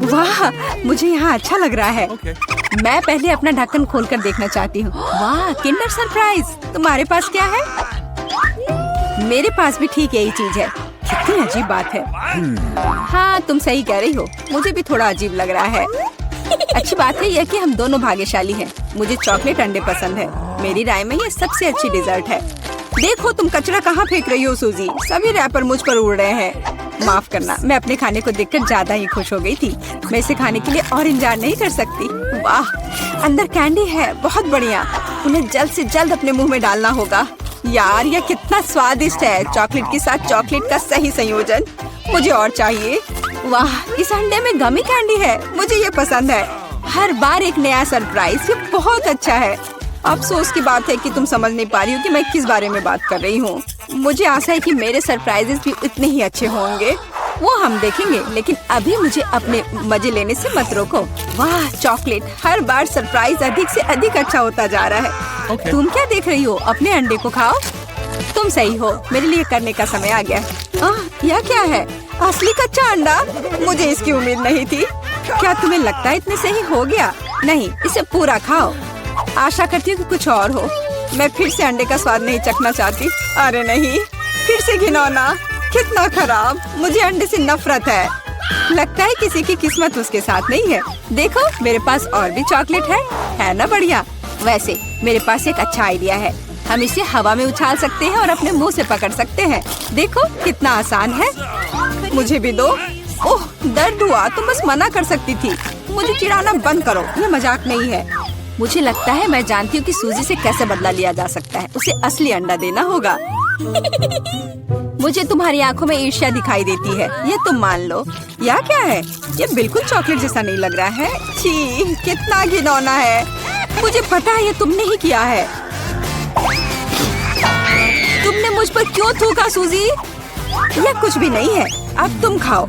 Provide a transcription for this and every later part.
वाह, मुझे यहाँ अच्छा लग रहा है। मैं पहले अपना ढक्कन खोलकर देखना चाहती हूँ। वाह, किंडर सरप्राइज। तुम्हारे पास क्या है? मेरे पास भी ठीक यही चीज है। कितनी अजीब बात है। हाँ, तुम सही कह रही हो, मुझे भी थोड़ा अजीब लग रहा है। अच्छी बात है यह कि हम दोनों भाग्यशाली हैं। मुझे चॉकलेट अंडे पसंद है। मेरी राय में ये सबसे अच्छी डिजर्ट है। देखो तुम कचरा कहाँ फेंक रही हो सूजी। सभी रैपर मुझ पर उड़ रहे हैं। माफ करना, मैं अपने खाने को देखकर ज्यादा ही खुश हो गई थी। मैं इसे खाने के लिए और इंतजार नहीं कर सकती। वाह, अंदर कैंडी है, बहुत बढ़िया। उन्हें जल्द से जल्द अपने मुंह में डालना होगा। यार, यह कितना स्वादिष्ट है। चॉकलेट के साथ चॉकलेट का सही संयोजन। मुझे और चाहिए। वाह, इस अंडे में गमी कैंडी है। मुझे ये पसंद है। हर बार एक नया सरप्राइज। ये बहुत अच्छा है। अफसोस की बात है कि तुम समझ नहीं पा रही हो कि मैं किस बारे में बात कर रही हूँ। मुझे आशा है कि मेरे सरप्राइजेस भी इतने ही अच्छे होंगे। वो हम देखेंगे, लेकिन अभी मुझे अपने मजे लेने से मत रोको। वाह, चॉकलेट। हर बार सरप्राइज अधिक से अधिक अच्छा होता जा रहा है। तुम क्या देख रही हो? अपने अंडे को खाओ। तुम सही हो, मेरे लिए करने का समय आ गया। यह क्या है? असली कच्चा अंडा? मुझे इसकी उम्मीद नहीं थी। क्या तुम्हें लगता है इतने सही हो गया? नहीं, इसे पूरा खाओ। आशा करती हूँ कि कुछ और हो। मैं फिर से अंडे का स्वाद नहीं चखना चाहती। अरे नहीं, फिर से घिनौना। कितना खराब। मुझे अंडे से नफरत है। लगता है किसी की किस्मत उसके साथ नहीं है। देखो, मेरे पास और भी चॉकलेट है ना बढ़िया। वैसे मेरे पास एक अच्छा आइडिया है। हम इसे हवा में उछाल सकते हैं और अपने मुंह से पकड़ सकते हैं। देखो कितना आसान है। मुझे भी दो। ओह, दर्द हुआ। तुम बस मना कर सकती थी। मुझे चिढ़ाना बंद करो, ये मजाक नहीं है। मुझे लगता है मैं जानती हूँ कि सूजी से कैसे बदला लिया जा सकता है। उसे असली अंडा देना होगा। मुझे तुम्हारी आंखों में ईर्ष्या दिखाई देती है, ये तुम मान लो। यह क्या है? ये बिल्कुल चॉकलेट जैसा नहीं लग रहा है। छी, कितना घिनौना है। मुझे पता है ये तुमने ही किया है। तुमने मुझ पर क्यों थूका सूजी? यह कुछ भी नहीं है। अब तुम खाओ।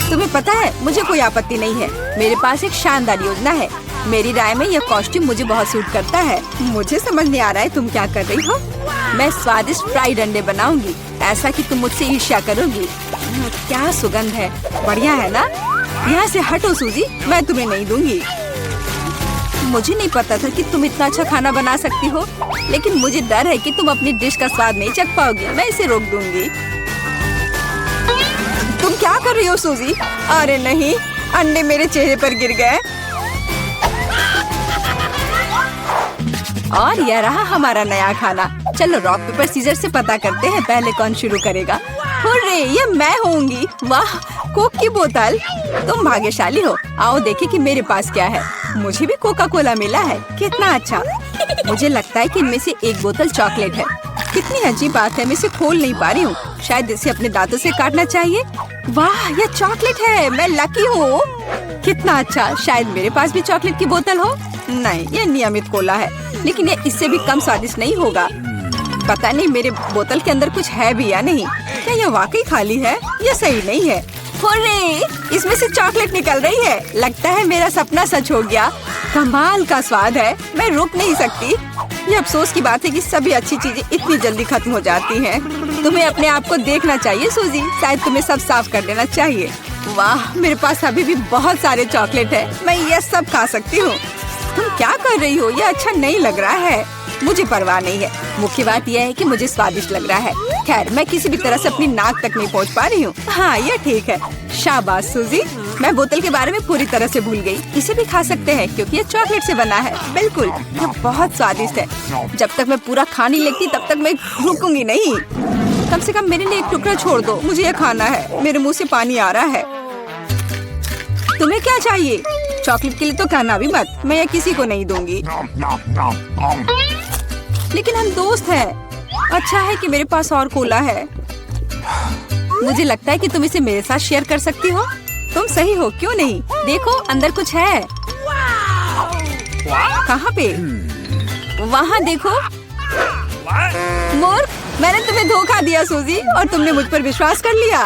तुम्हें पता है, मुझे कोई आपत्ति नहीं है। मेरे पास एक शानदार योजना है। मेरी राय में यह कॉस्ट्यूम मुझे बहुत सूट करता है। मुझे समझ नहीं आ रहा है तुम क्या कर रही हो। मैं स्वादिष्ट फ्राइड अंडे बनाऊंगी, ऐसा कि तुम मुझसे ईर्ष्या करोगी। क्या सुगंध है। बढ़िया है ना? यहाँ से हटो सूजी, मैं तुम्हें नहीं दूंगी। मुझे नहीं पता था कि तुम इतना अच्छा खाना बना सकती हो, लेकिन मुझे डर है कि तुम अपनी डिश का स्वाद नहीं चख पाओगी। मैं इसे रोक दूंगी। तुम क्या कर रही हो सूजी? अरे नहीं, अंडे मेरे चेहरे पर गिर गए। और यह रहा हमारा नया खाना। चलो रॉक पेपर सीजर से पता करते हैं पहले कौन शुरू करेगा। हुर्रे, ये मैं होंगी। वाह, कोक की बोतल। तुम भाग्यशाली हो। आओ देखें कि मेरे पास क्या है। मुझे भी कोका कोला मिला है। कितना अच्छा। मुझे लगता है कि इनमें से एक बोतल चॉकलेट है। कितनी अजीब बात है, मैं इसे खोल नहीं पा रही हूँ। शायद इसे अपने दांतों से काटना चाहिए। वाह, यह चॉकलेट है। मैं लकी हूँ। कितना अच्छा। शायद मेरे पास भी चॉकलेट की बोतल हो। नहीं, यह नियमित कोला है, लेकिन ये इससे भी कम स्वादिष्ट नहीं होगा। पता नहीं मेरे बोतल के अंदर कुछ है भी या नहीं। क्या यह वाकई खाली है? यह सही नहीं है। हुर्रे, इसमें से चॉकलेट निकल रही है। लगता है मेरा सपना सच हो गया। कमाल का स्वाद है। मैं रुक नहीं सकती। ये अफसोस की बात है कि सभी अच्छी चीजें इतनी जल्दी खत्म हो जाती हैं। तुम्हें अपने आप को देखना चाहिए सूजी। शायद तुम्हें सब साफ कर देना चाहिए। वाह, मेरे पास अभी भी बहुत सारे चॉकलेट है। मैं ये सब खा सकती हूँ। तुम क्या कर रही हो? ये अच्छा नहीं लग रहा है। मुझे परवाह नहीं है। मुख्य बात यह है कि मुझे स्वादिष्ट लग रहा है। खैर, मैं किसी भी तरह से अपनी नाक तक नहीं पहुंच पा रही हूँ। हाँ, ये ठीक है। शाबाश सूजी। मैं बोतल के बारे में पूरी तरह से भूल गई। इसे भी खा सकते हैं क्योंकि ये चॉकलेट से बना है। बिल्कुल, ये बहुत स्वादिष्ट है। जब तक मैं पूरा खा नहीं लेती तब तक मैं रुकूंगी नहीं। कम से कम मेरे लिए एक टुकड़ा छोड़ दो। मुझे ये खाना है। मेरे मुँह से पानी आ रहा है। तुम्हें क्या चाहिए? चॉकलेट के लिए तो कहना भी मत। मैं ये किसी को नहीं दूंगी। लेकिन हम दोस्त हैं। अच्छा है कि मेरे पास और कोला है। मुझे लगता है कि तुम इसे मेरे साथ शेयर कर सकती हो। तुम सही हो, क्यों नहीं? देखो, अंदर कुछ है। कहाँ पे? वहाँ देखो। मूर्ख, मैंने तुम्हें धोखा दिया सूजी, और तुमने मुझ पर विश्वास कर लिया।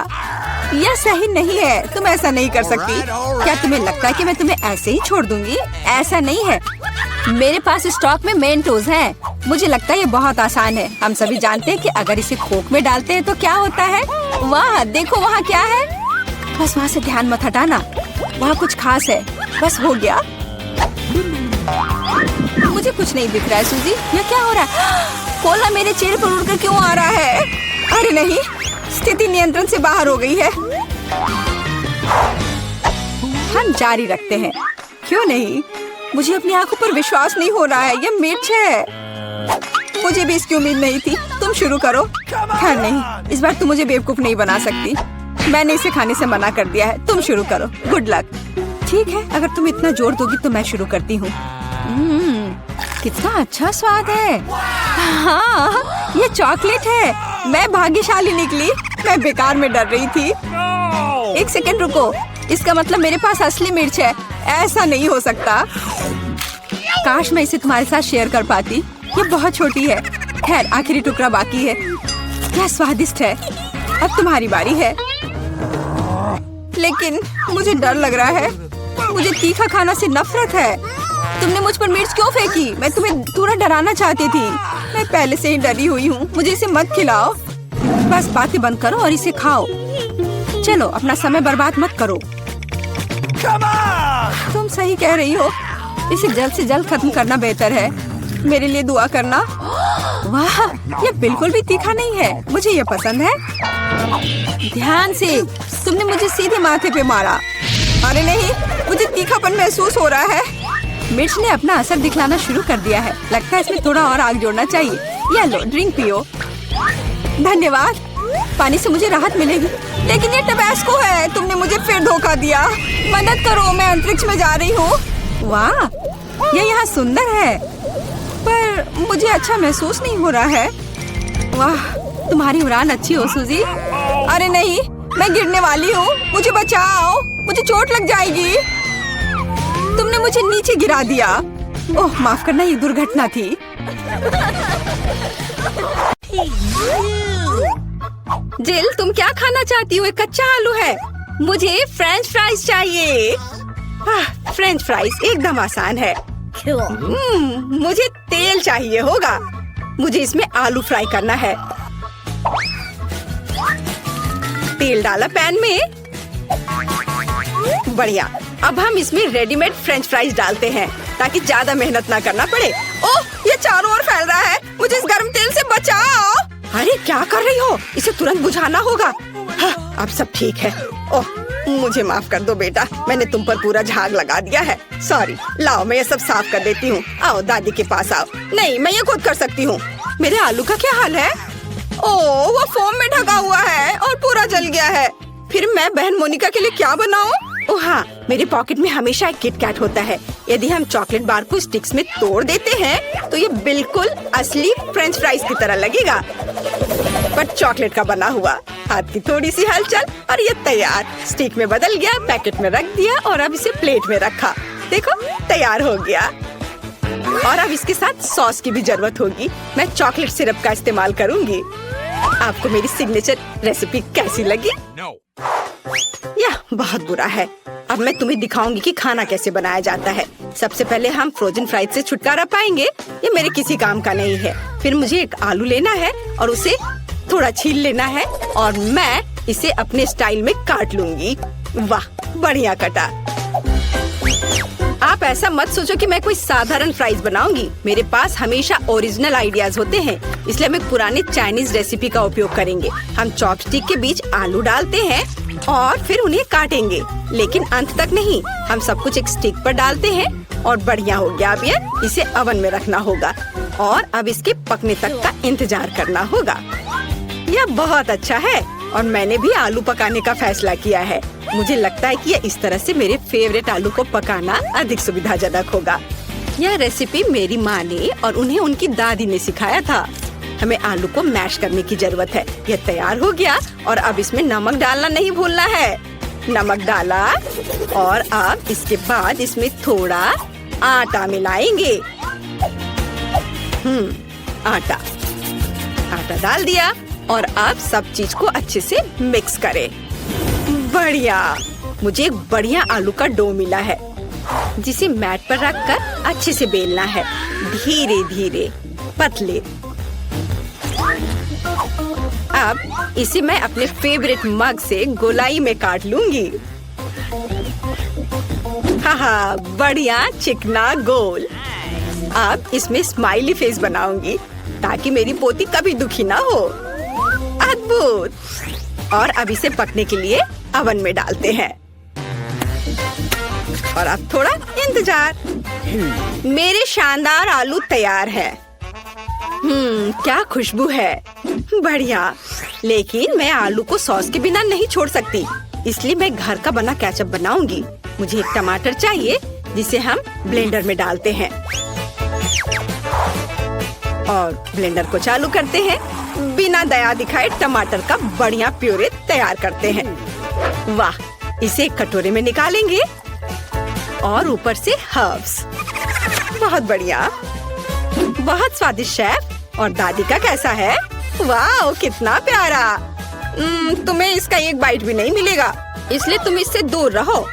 यह सही नहीं है। तुम ऐसा नहीं कर सकती। क्या तुम्हें लगता है कि मैं तुम्हें ऐसे ही छोड़ दूंगी? ऐसा नहीं है। मेरे पास स्टॉक में मेंटोस है। मुझे लगता है ये बहुत आसान है। हम सभी जानते हैं कि अगर इसे कोक में डालते हैं तो क्या होता है। वाह, देखो वहाँ क्या है। बस वहाँ से ध्यान मत हटाना, वहाँ कुछ खास है। बस हो गया। मुझे कुछ नहीं दिख रहा है सूजी, यह क्या हो रहा है? कोला मेरे चेहरे पर उड़कर क्यों आ रहा है? अरे नहीं, स्थिति नियंत्रण से बाहर हो गई है। हम जारी रखते हैं, क्यों नहीं? मुझे अपनी आंखों पर विश्वास नहीं हो रहा है, यह मिर्च है। मुझे भी इसकी उम्मीद नहीं थी। तुम शुरू करो। खैर नहीं, इस बार तुम मुझे बेवकूफ नहीं बना सकती। मैंने इसे खाने से मना कर दिया है। तुम शुरू करो। Good luck. ठीक है, अगर तुम इतना जोर दोगी तो मैं शुरू करती हूँ। कितना अच्छा स्वाद है। हाँ, ये चॉकलेट है। मैं भाग्यशाली निकली। मैं बेकार में डर रही थी। एक सेकंड रुको, इसका मतलब मेरे पास असली मिर्च है। ऐसा नहीं हो सकता। काश मैं इसे तुम्हारे साथ शेयर कर पाती। ये बहुत छोटी है। खैर, आखिरी टुकड़ा बाकी है। क्या स्वादिष्ट है। अब तुम्हारी बारी है। लेकिन मुझे डर लग रहा है। मुझे तीखा खाना से नफरत है। तुमने मुझ पर मिर्च क्यों फेंकी? मैं तुम्हें थोड़ा डराना चाहती थी। मैं पहले से ही डरी हुई हूँ। मुझे इसे मत खिलाओ। बस बातें बंद करो और इसे खाओ। चलो, अपना समय बर्बाद मत करो। तुम सही कह रही हो। इसे जल्द से जल्द खत्म करना बेहतर है। मेरे लिए दुआ करना। वाह, ये बिल्कुल भी तीखा नहीं है। मुझे ये पसंद है। ध्यान से, तुमने मुझे सीधे माथे पे मारा। अरे नहीं, मुझे तीखापन महसूस हो रहा है। मिर्च ने अपना असर दिखलाना शुरू कर दिया है। लगता है इसमें थोड़ा और आग जोड़ना चाहिए। ये लो, ड्रिंक पियो। धन्यवाद। पानी से मुझे राहत मिलेगी। लेकिन ये टबैस्को है। तुमने मुझे फिर धोखा दिया। मदद करो, मैं अंतरिक्ष में जा रही हूँ। वाह, ये यहाँ सुंदर है, पर मुझे अच्छा महसूस नहीं हो रहा है। वाह, तुम्हारी उड़ान अच्छी हो सूजी। अरे नहीं, मैं गिरने वाली हूँ। मुझे बचाओ, मुझे चोट लग जाएगी। तुमने मुझे नीचे गिरा दिया। ओह, माफ करना, ये दुर्घटना थी। जिल, तुम क्या खाना चाहती हो? एक कच्चा आलू है। मुझे फ्रेंच फ्राइज चाहिए। फ्रेंच फ्राइज एकदम आसान है। मुझे तेल चाहिए होगा। मुझे इसमें आलू फ्राई करना है। तेल डाला पैन में। बढ़िया। अब हम इसमें रेडीमेड फ्रेंच फ्राइज डालते हैं ताकि ज्यादा मेहनत ना करना पड़े। ओह, ये चारों ओर फैल रहा है। मुझे इस गर्म तेल से बचाओ। अरे क्या कर रही हो? इसे तुरंत बुझाना होगा। हाँ, अब सब ठीक है। ओह, मुझे माफ कर दो बेटा, मैंने तुम पर पूरा झाग लगा दिया है। सॉरी। लाओ, मैं ये सब साफ कर देती हूँ। आओ, दादी के पास आओ। नहीं, मैं ये खुद कर सकती हूँ। मेरे आलू का क्या हाल है? ओह, वो फोम में ढका हुआ है और पूरा जल गया है। फिर मैं बहन मोनिका के लिए क्या बनाऊँ? ओह हाँ, मेरे पॉकेट में हमेशा एक किट कैट होता है। यदि हम चॉकलेट बार को स्टिक्स में तोड़ देते हैं तो ये बिल्कुल असली फ्रेंच फ्राइज की तरह लगेगा, पर चॉकलेट का बना हुआ। हाथ की थोड़ी सी हलचल और ये तैयार। स्टिक में बदल गया, पैकेट में रख दिया और अब इसे प्लेट में रखा। देखो, तैयार हो गया। और अब इसके साथ सॉस की भी जरूरत होगी। मैं चॉकलेट सिरप का इस्तेमाल करूंगी। आपको मेरी सिग्नेचर रेसिपी कैसी लगी? यह बहुत बुरा है। अब मैं तुम्हें दिखाऊंगी कि खाना कैसे बनाया जाता है। सबसे पहले हम फ्रोजन फ्राइज से छुटकारा पाएंगे। ये मेरे किसी काम का नहीं है। फिर मुझे एक आलू लेना है और उसे थोड़ा छील लेना है और मैं इसे अपने स्टाइल में काट लूंगी। वाह, बढ़िया कटा। आप ऐसा मत सोचो कि मैं कोई साधारण फ्राइज बनाऊंगी। मेरे पास हमेशा ओरिजिनल आइडियाज होते हैं, इसलिए हम एक पुराने चाइनीज रेसिपी का उपयोग करेंगे। हम चॉपस्टिक के बीच आलू डालते हैं और फिर उन्हें काटेंगे, लेकिन अंत तक नहीं। हम सब कुछ एक स्टिक पर डालते हैं और बढ़िया हो गया। अब ये इसे ओवन में रखना होगा और अब इसके पकने तक का इंतजार करना होगा। यह बहुत अच्छा है और मैंने भी आलू पकाने का फैसला किया है। मुझे लगता है कि इस तरह से मेरे फेवरेट आलू को पकाना अधिक सुविधाजनक होगा। यह रेसिपी मेरी माँ ने और उन्हें उनकी दादी ने सिखाया था। हमें आलू को मैश करने की जरूरत है। यह तैयार हो गया और अब इसमें नमक डालना नहीं भूलना है। नमक डाला और अब इसके बाद इसमें थोड़ा आटा मिलाएंगे। आटा डाल दिया और अब सब चीज को अच्छे से मिक्स करें। बढ़िया, मुझे एक बढ़िया आलू का डो मिला है जिसे मैट पर रखकर अच्छे से बेलना है। धीरे धीरे, पतले। अब इसे मैं अपने फेवरेट मग से गोलाई में काट लूंगी। हाँ, बढ़िया चिकना गोल। अब इसमें स्माइली फेस बनाऊंगी ताकि मेरी पोती कभी दुखी ना हो। अद्भुत। और अब इसे पकने के लिए अवन में डालते हैं और अब थोड़ा इंतजार। मेरे शानदार आलू तैयार है। क्या खुशबू है, बढ़िया। लेकिन मैं आलू को सॉस के बिना नहीं छोड़ सकती, इसलिए मैं घर का बना केचप बनाऊंगी। मुझे एक टमाटर चाहिए जिसे हम ब्लेंडर में डालते हैं और ब्लेंडर को चालू करते हैं। बिना दया दिखाए टमाटर का बढ़िया प्यूरे तैयार करते हैं। वाह, इसे एक कटोरे में निकालेंगे और ऊपर से हर्ब्स। बहुत बढ़िया, बहुत स्वादिष्ट शेफ। और दादी का कैसा है? वाह, कितना प्यारा। तुम्हें इसका एक बाइट भी नहीं मिलेगा, इसलिए तुम इससे दूर रहो।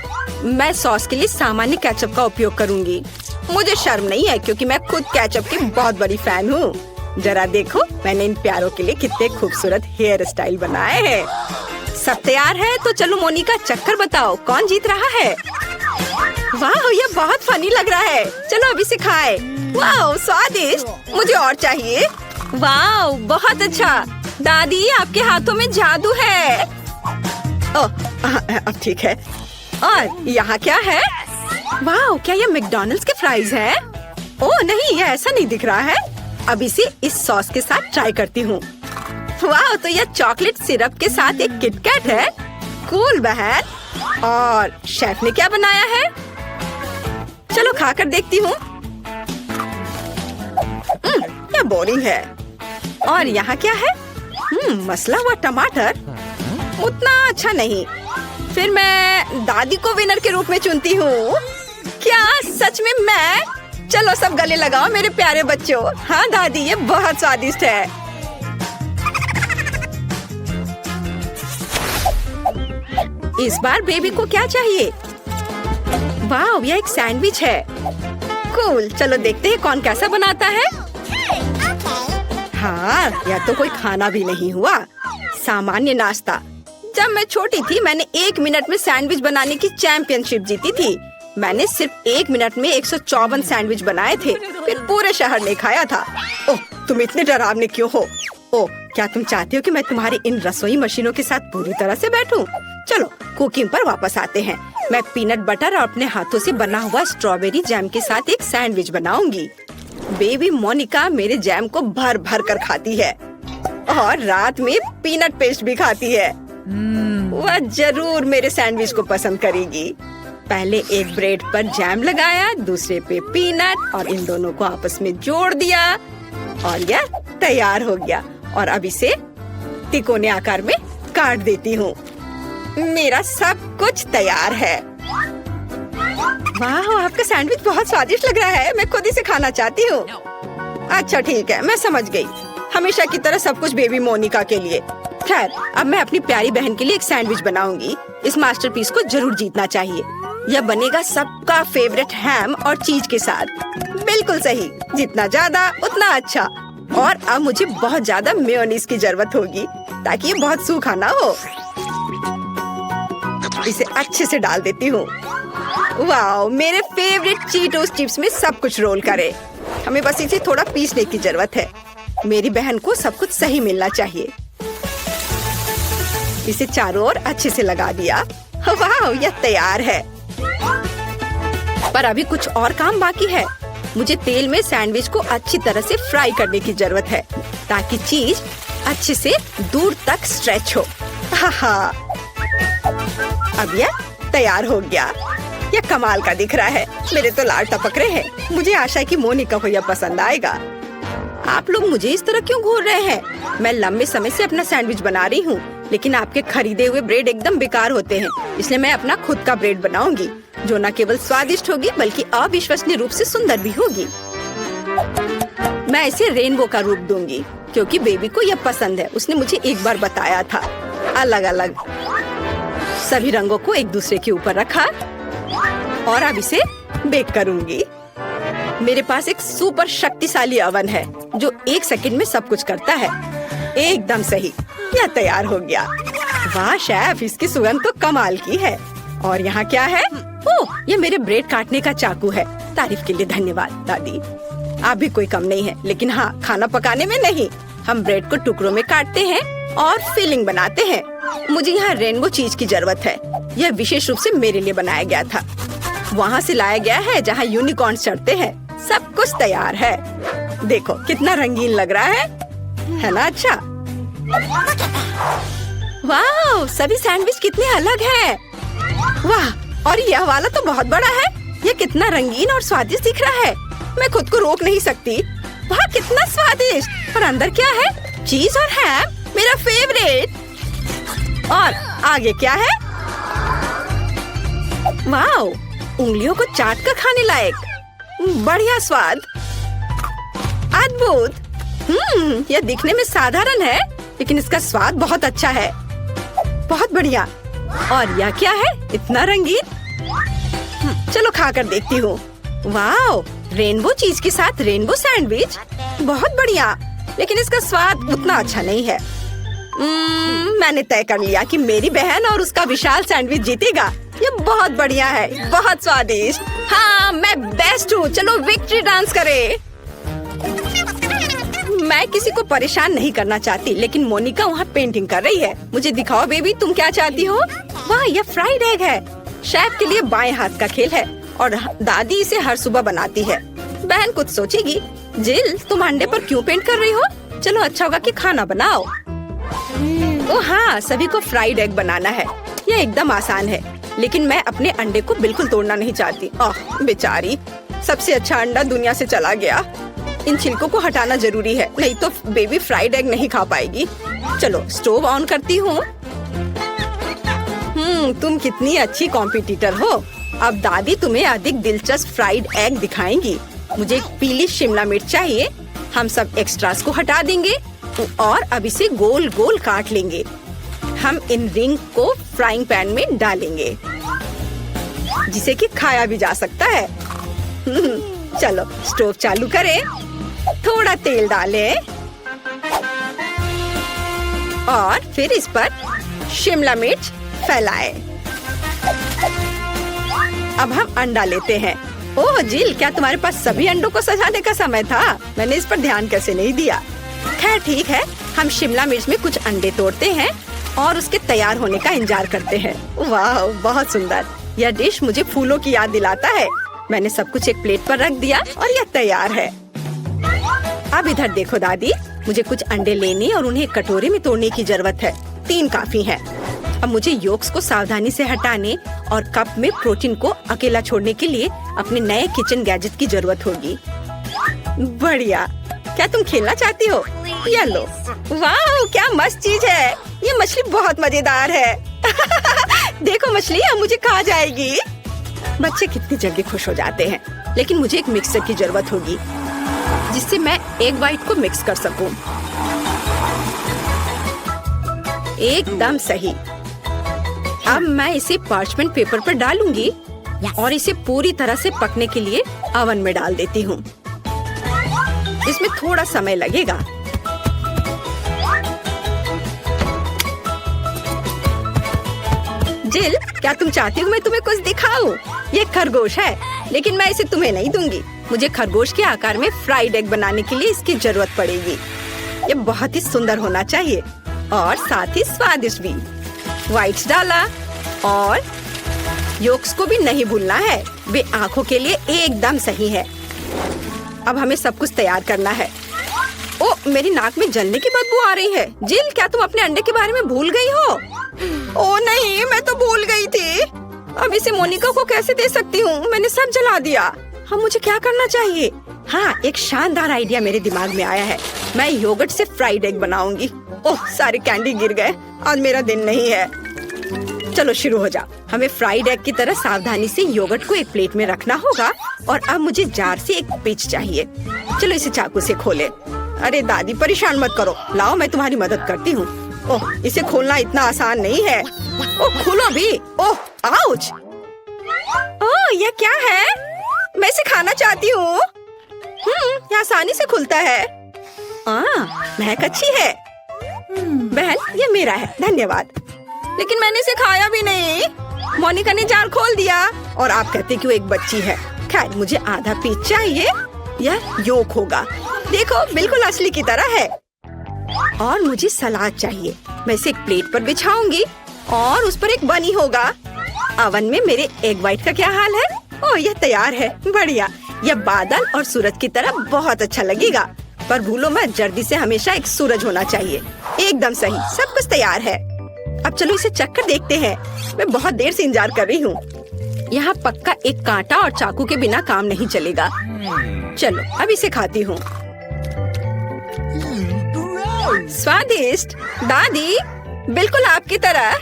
मैं सॉस के लिए सामान्य केचप का उपयोग करूंगी। मुझे शर्म नहीं है क्योंकि मैं खुद केचप की बहुत बड़ी फैन हूँ। जरा देखो, मैंने इन प्यारों के लिए कितने खूबसूरत हेयर स्टाइल बनाए हैं। सब तैयार है तो चलो मोनिका, चक्कर बताओ कौन जीत रहा है। वाह, ये बहुत फनी लग रहा है। चलो अभी से खाए। वाह, स्वादिष्ट। मुझे और चाहिए। वाह, बहुत अच्छा। दादी, आपके हाथों में जादू है। ओह, अब ठीक है। और यहाँ क्या है? वाह, क्या ये मैकडॉनल्ड्स के फ्राइज हैं? ओह नहीं, ये ऐसा नहीं दिख रहा है। अब इसे इस सॉस के साथ ट्राई करती हूँ। वाह, तो यह चॉकलेट सिरप के साथ एक किटकैट है। कूल बहन। और शेफ ने क्या बनाया है? चलो खाकर देखती हूँ। यह बोरिंग है। और यहाँ क्या है? मसला हुआ टमाटर। उतना अच्छा नहीं। फिर मैं दादी को विनर के रूप में चुनती हूँ। क्या सच में मैं? चलो सब गले लगाओ मेरे प्यारे बच्चों। हाँ दादी, ये बहुत स्वादिष्ट है। इस बार बेबी को क्या चाहिए? वाह, यह एक सैंडविच है। कूल, चलो देखते हैं कौन कैसा बनाता है। हाँ, यह तो कोई खाना भी नहीं हुआ, सामान्य नाश्ता। जब मैं छोटी थी मैंने 1 मिनट में सैंडविच बनाने की चैंपियनशिप जीती थी। मैंने सिर्फ 1 मिनट में 154 सैंडविच बनाए थे, फिर पूरे शहर ने खाया था। ओह, तुम इतने डरावने क्यों हो? ओह, क्या तुम चाहते हो कि मैं तुम्हारी इन रसोई मशीनों के साथ पूरी तरह से बैठूं? चलो कुकिंग पर वापस आते हैं। मैं पीनट बटर और अपने हाथों से बना हुआ स्ट्रॉबेरी जैम के साथ एक सैंडविच बनाऊंगी। बेबी मोनिका मेरे जैम को भर भर कर खाती है और रात में पीनट पेस्ट भी खाती है। वह जरूर मेरे सैंडविच को पसंद करेगी। पहले एक ब्रेड पर जैम लगाया, दूसरे पे पीनट और इन दोनों को आपस में जोड़ दिया और यह तैयार हो गया। और अब इसे तिकोने आकार में काट देती हूँ। मेरा सब कुछ तैयार है। वाह, आपका सैंडविच बहुत स्वादिष्ट लग रहा है। मैं खुद इसे खाना चाहती हूँ। अच्छा ठीक है, मैं समझ गई। हमेशा की तरह सब कुछ बेबी मोनिका के लिए। खैर, अब मैं अपनी प्यारी बहन के लिए एक सैंडविच बनाऊंगी। इस मास्टरपीस को जरूर जीतना चाहिए। यह बनेगा सबका फेवरेट हैम और चीज के साथ। बिल्कुल सही, जितना ज्यादा उतना अच्छा। और अब मुझे बहुत ज्यादा मेयोनीज की जरूरत होगी ताकि ये बहुत सूखा ना हो। इसे अच्छे से डाल देती हूँ। वाह, मेरे फेवरेट चीटोस चिप्स में सब कुछ रोल करे। हमें बस इसे थोड़ा पीसने की जरूरत है। मेरी बहन को सब कुछ सही मिलना चाहिए। इसे चारों ओर अच्छे से लगा दिया। वाह, यह तैयार है। पर अभी कुछ और काम बाकी है। मुझे तेल में सैंडविच को अच्छी तरह से फ्राई करने की जरूरत है ताकि चीज अच्छे से दूर तक स्ट्रेच हो। हाँ, अब यह तैयार हो गया। यह कमाल का दिख रहा है। मेरे तो लाल टपक रहे हैं। मुझे आशा है कि मोनिका को यह पसंद आएगा। आप लोग मुझे इस तरह क्यों घूर रहे हैं? मैं लंबे समय से अपना सैंडविच बना रही हूँ, लेकिन आपके खरीदे हुए ब्रेड एकदम बेकार होते हैं। इसलिए मैं अपना खुद का ब्रेड बनाऊंगी जो न केवल स्वादिष्ट होगी बल्कि अविश्वसनीय रूप से सुंदर भी होगी। मैं इसे रेनबो का रूप दूंगी क्योंकि बेबी को यह पसंद है। उसने मुझे एक बार बताया था। अलग अलग सभी रंगों को एक दूसरे के ऊपर रखा और अब इसे बेक करूंगी। मेरे पास एक सुपर शक्तिशाली अवन है जो 1 सेकंड में सब कुछ करता है। एकदम सही। यह तैयार हो गया। वाह शेफ, इसकी सुगंध तो कमाल की है। और यहाँ क्या है? ओह, ये मेरे ब्रेड काटने का चाकू है। तारीफ के लिए धन्यवाद दादी। आप भी कोई कम नहीं है, लेकिन हाँ, खाना पकाने में नहीं। हम ब्रेड को टुकड़ों में काटते हैं और फिलिंग बनाते हैं। मुझे यहाँ रेनबो चीज की जरूरत है। यह विशेष रूप से मेरे लिए बनाया गया था। वहाँ से लाया गया है जहाँ यूनिकॉर्न चढ़ते हैं। सब कुछ तैयार है। देखो कितना रंगीन लग रहा है ना? अच्छा, वाह, सभी सैंडविच कितने अलग हैं। वाह, और यह वाला तो बहुत बड़ा है। यह कितना रंगीन और स्वादिष्ट दिख रहा है। मैं खुद को रोक नहीं सकती। वाह, कितना स्वादिष्ट। और अंदर क्या है? चीज और हैम, मेरा फेवरेट। और आगे क्या है? वाह, उंगलियों को चाट कर खाने लायक। बढ़िया स्वाद, अद्भुत। यह दिखने में साधारण है, लेकिन इसका स्वाद बहुत अच्छा है। बहुत बढ़िया। और यह क्या है? इतना रंगीन। चलो खाकर देखती हूँ। वाह, रेनबो चीज के साथ रेनबो सैंडविच, बहुत बढ़िया। लेकिन इसका स्वाद उतना अच्छा नहीं है। मैंने तय कर लिया कि मेरी बहन और उसका विशाल सैंडविच जीतेगा। ये बहुत बढ़िया है, बहुत स्वादिष्ट। हाँ, मैं बेस्ट हूँ। चलो विक्ट्री डांस करें। मैं किसी को परेशान नहीं करना चाहती, लेकिन मोनिका वहाँ पेंटिंग कर रही है। मुझे दिखाओ बेबी, तुम क्या चाहती हो? वाह, यह फ्राइड एग है। शेफ के लिए बाएं हाथ का खेल है और दादी इसे हर सुबह बनाती है। बहन कुछ सोचेगी। जिल, तुम अंडे पर क्यों पेंट कर रही हो? चलो अच्छा होगा कि खाना बनाओ। ओ हाँ, सभी को फ्राइड एग बनाना है। यह एकदम आसान है, लेकिन मैं अपने अंडे को बिल्कुल तोड़ना नहीं चाहती। ओह बेचारी, सबसे अच्छा अंडा दुनिया से चला गया। इन छिलकों को हटाना जरूरी है, नहीं तो बेबी फ्राइड एग नहीं खा पाएगी। चलो स्टोव ऑन करती हूँ। तुम कितनी अच्छी कॉम्पिटिटर हो। अब दादी तुम्हें अधिक दिलचस्प फ्राइड एग दिखाएंगी। मुझे एक पीली शिमला मिर्च चाहिए। हम सब एक्स्ट्रास को हटा देंगे और अब इसे गोल गोल काट लेंगे। हम इन रिंग को फ्राइंग पैन में डालेंगे, जिसे कि खाया भी जा सकता है। चलो स्टोव चालू करें, थोड़ा तेल डालें और फिर इस पर शिमला मिर्च फैलाएं। अब हम अंडा लेते हैं। ओह जिल, क्या तुम्हारे पास सभी अंडों को सजाने का समय था? मैंने इस पर ध्यान कैसे नहीं दिया। खैर ठीक है, हम शिमला मिर्च में कुछ अंडे तोड़ते हैं और उसके तैयार होने का इंतजार करते हैं। वाह, बहुत सुंदर। यह डिश मुझे फूलों की याद दिलाता है। मैंने सब कुछ एक प्लेट पर रख दिया और यह तैयार है। अब इधर देखो दादी, मुझे कुछ अंडे लेने और उन्हें कटोरे में तोड़ने की जरूरत है। 3 काफी है। अब मुझे योक्स को सावधानी से हटाने और कप में प्रोटीन को अकेला छोड़ने के लिए अपने नए किचन गैजेट की जरूरत होगी। बढ़िया। क्या तुम खेलना चाहती हो? ये लो। वाह, क्या मस्त चीज है। ये मछली बहुत मजेदार है। देखो मछली अब मुझे खा जाएगी। बच्चे कितनी जल्दी खुश हो जाते हैं। लेकिन मुझे एक मिक्सर की जरूरत होगी, जिससे मैं एग वाइट को मिक्स कर सकूं। एकदम सही। अब मैं इसे पार्चमेंट पेपर पर डालूंगी और इसे पूरी तरह से पकने के लिए ओवन में डाल देती हूँ। इसमें थोड़ा समय लगेगा। जिल, क्या तुम चाहती हो मैं तुम्हें कुछ दिखाऊं? ये खरगोश है, लेकिन मैं इसे तुम्हें नहीं दूंगी। मुझे खरगोश के आकार में फ्राइड एग बनाने के लिए इसकी जरूरत पड़ेगी। ये बहुत ही सुंदर होना चाहिए और साथ ही स्वादिष्ट भी। व्हाइट्स डाला और योक्स को भी नहीं भूलना है। वे आँखों के लिए एकदम सही है। अब हमें सब कुछ तैयार करना है। ओ, मेरी नाक में जलने की बदबू आ रही है। जिल, क्या तुम अपने अंडे के बारे में भूल गई हो? ओ नहीं, मैं तो भूल गई थी। अब इसे मोनिका को कैसे दे सकती हूँ? मैंने सब जला दिया। अब मुझे क्या करना चाहिए? हाँ, एक शानदार आइडिया मेरे दिमाग में आया है। मैं योगर्ट से फ्राइड एग बनाऊंगी। ओह, सारे कैंडी गिर गए। आज मेरा दिन नहीं है। चलो शुरू हो जाओ। हमें फ्राइड एग की तरह सावधानी से योगर्ट को एक प्लेट में रखना होगा और अब मुझे जार से एक पिच चाहिए। चलो इसे चाकू से खोले। अरे दादी, परेशान मत करो। लाओ, मैं तुम्हारी मदद करती हूँ। ओह, इसे खोलना इतना आसान नहीं है। ओह, खोलो भी। ओह, आउच। ओह, यह क्या है? मैं इसे खाना चाहती हूँ। यह आसानी से खुलता है। महक अच्छी है। बहन, ये मेरा है, धन्यवाद। लेकिन मैंने इसे खाया भी नहीं। मोनिका ने जार खोल दिया और आप कहते कि वो एक बच्ची है। खैर, मुझे आधा पीस चाहिए। यह योक होगा। देखो, बिल्कुल असली की तरह है। और मुझे सलाद चाहिए। मैं इसे एक प्लेट पर बिछाऊंगी और उस पर एक बनी होगा। अवन में मेरे एग व्हाइट का क्या हाल है? ओह, यह तैयार है। बढ़िया। यह बादल और सूरज की तरह बहुत अच्छा लगेगा। पर भूलो मत, जल्दी से हमेशा एक सूरज होना चाहिए। एकदम सही, सब कुछ तैयार है। अब चलो इसे चखकर देखते हैं। मैं बहुत देर से इंतजार कर रही हूँ। यहाँ पक्का एक कांटा और चाकू के बिना काम नहीं चलेगा। चलो अब इसे खाती हूँ। स्वादिष्ट दादी, बिल्कुल आपकी तरह।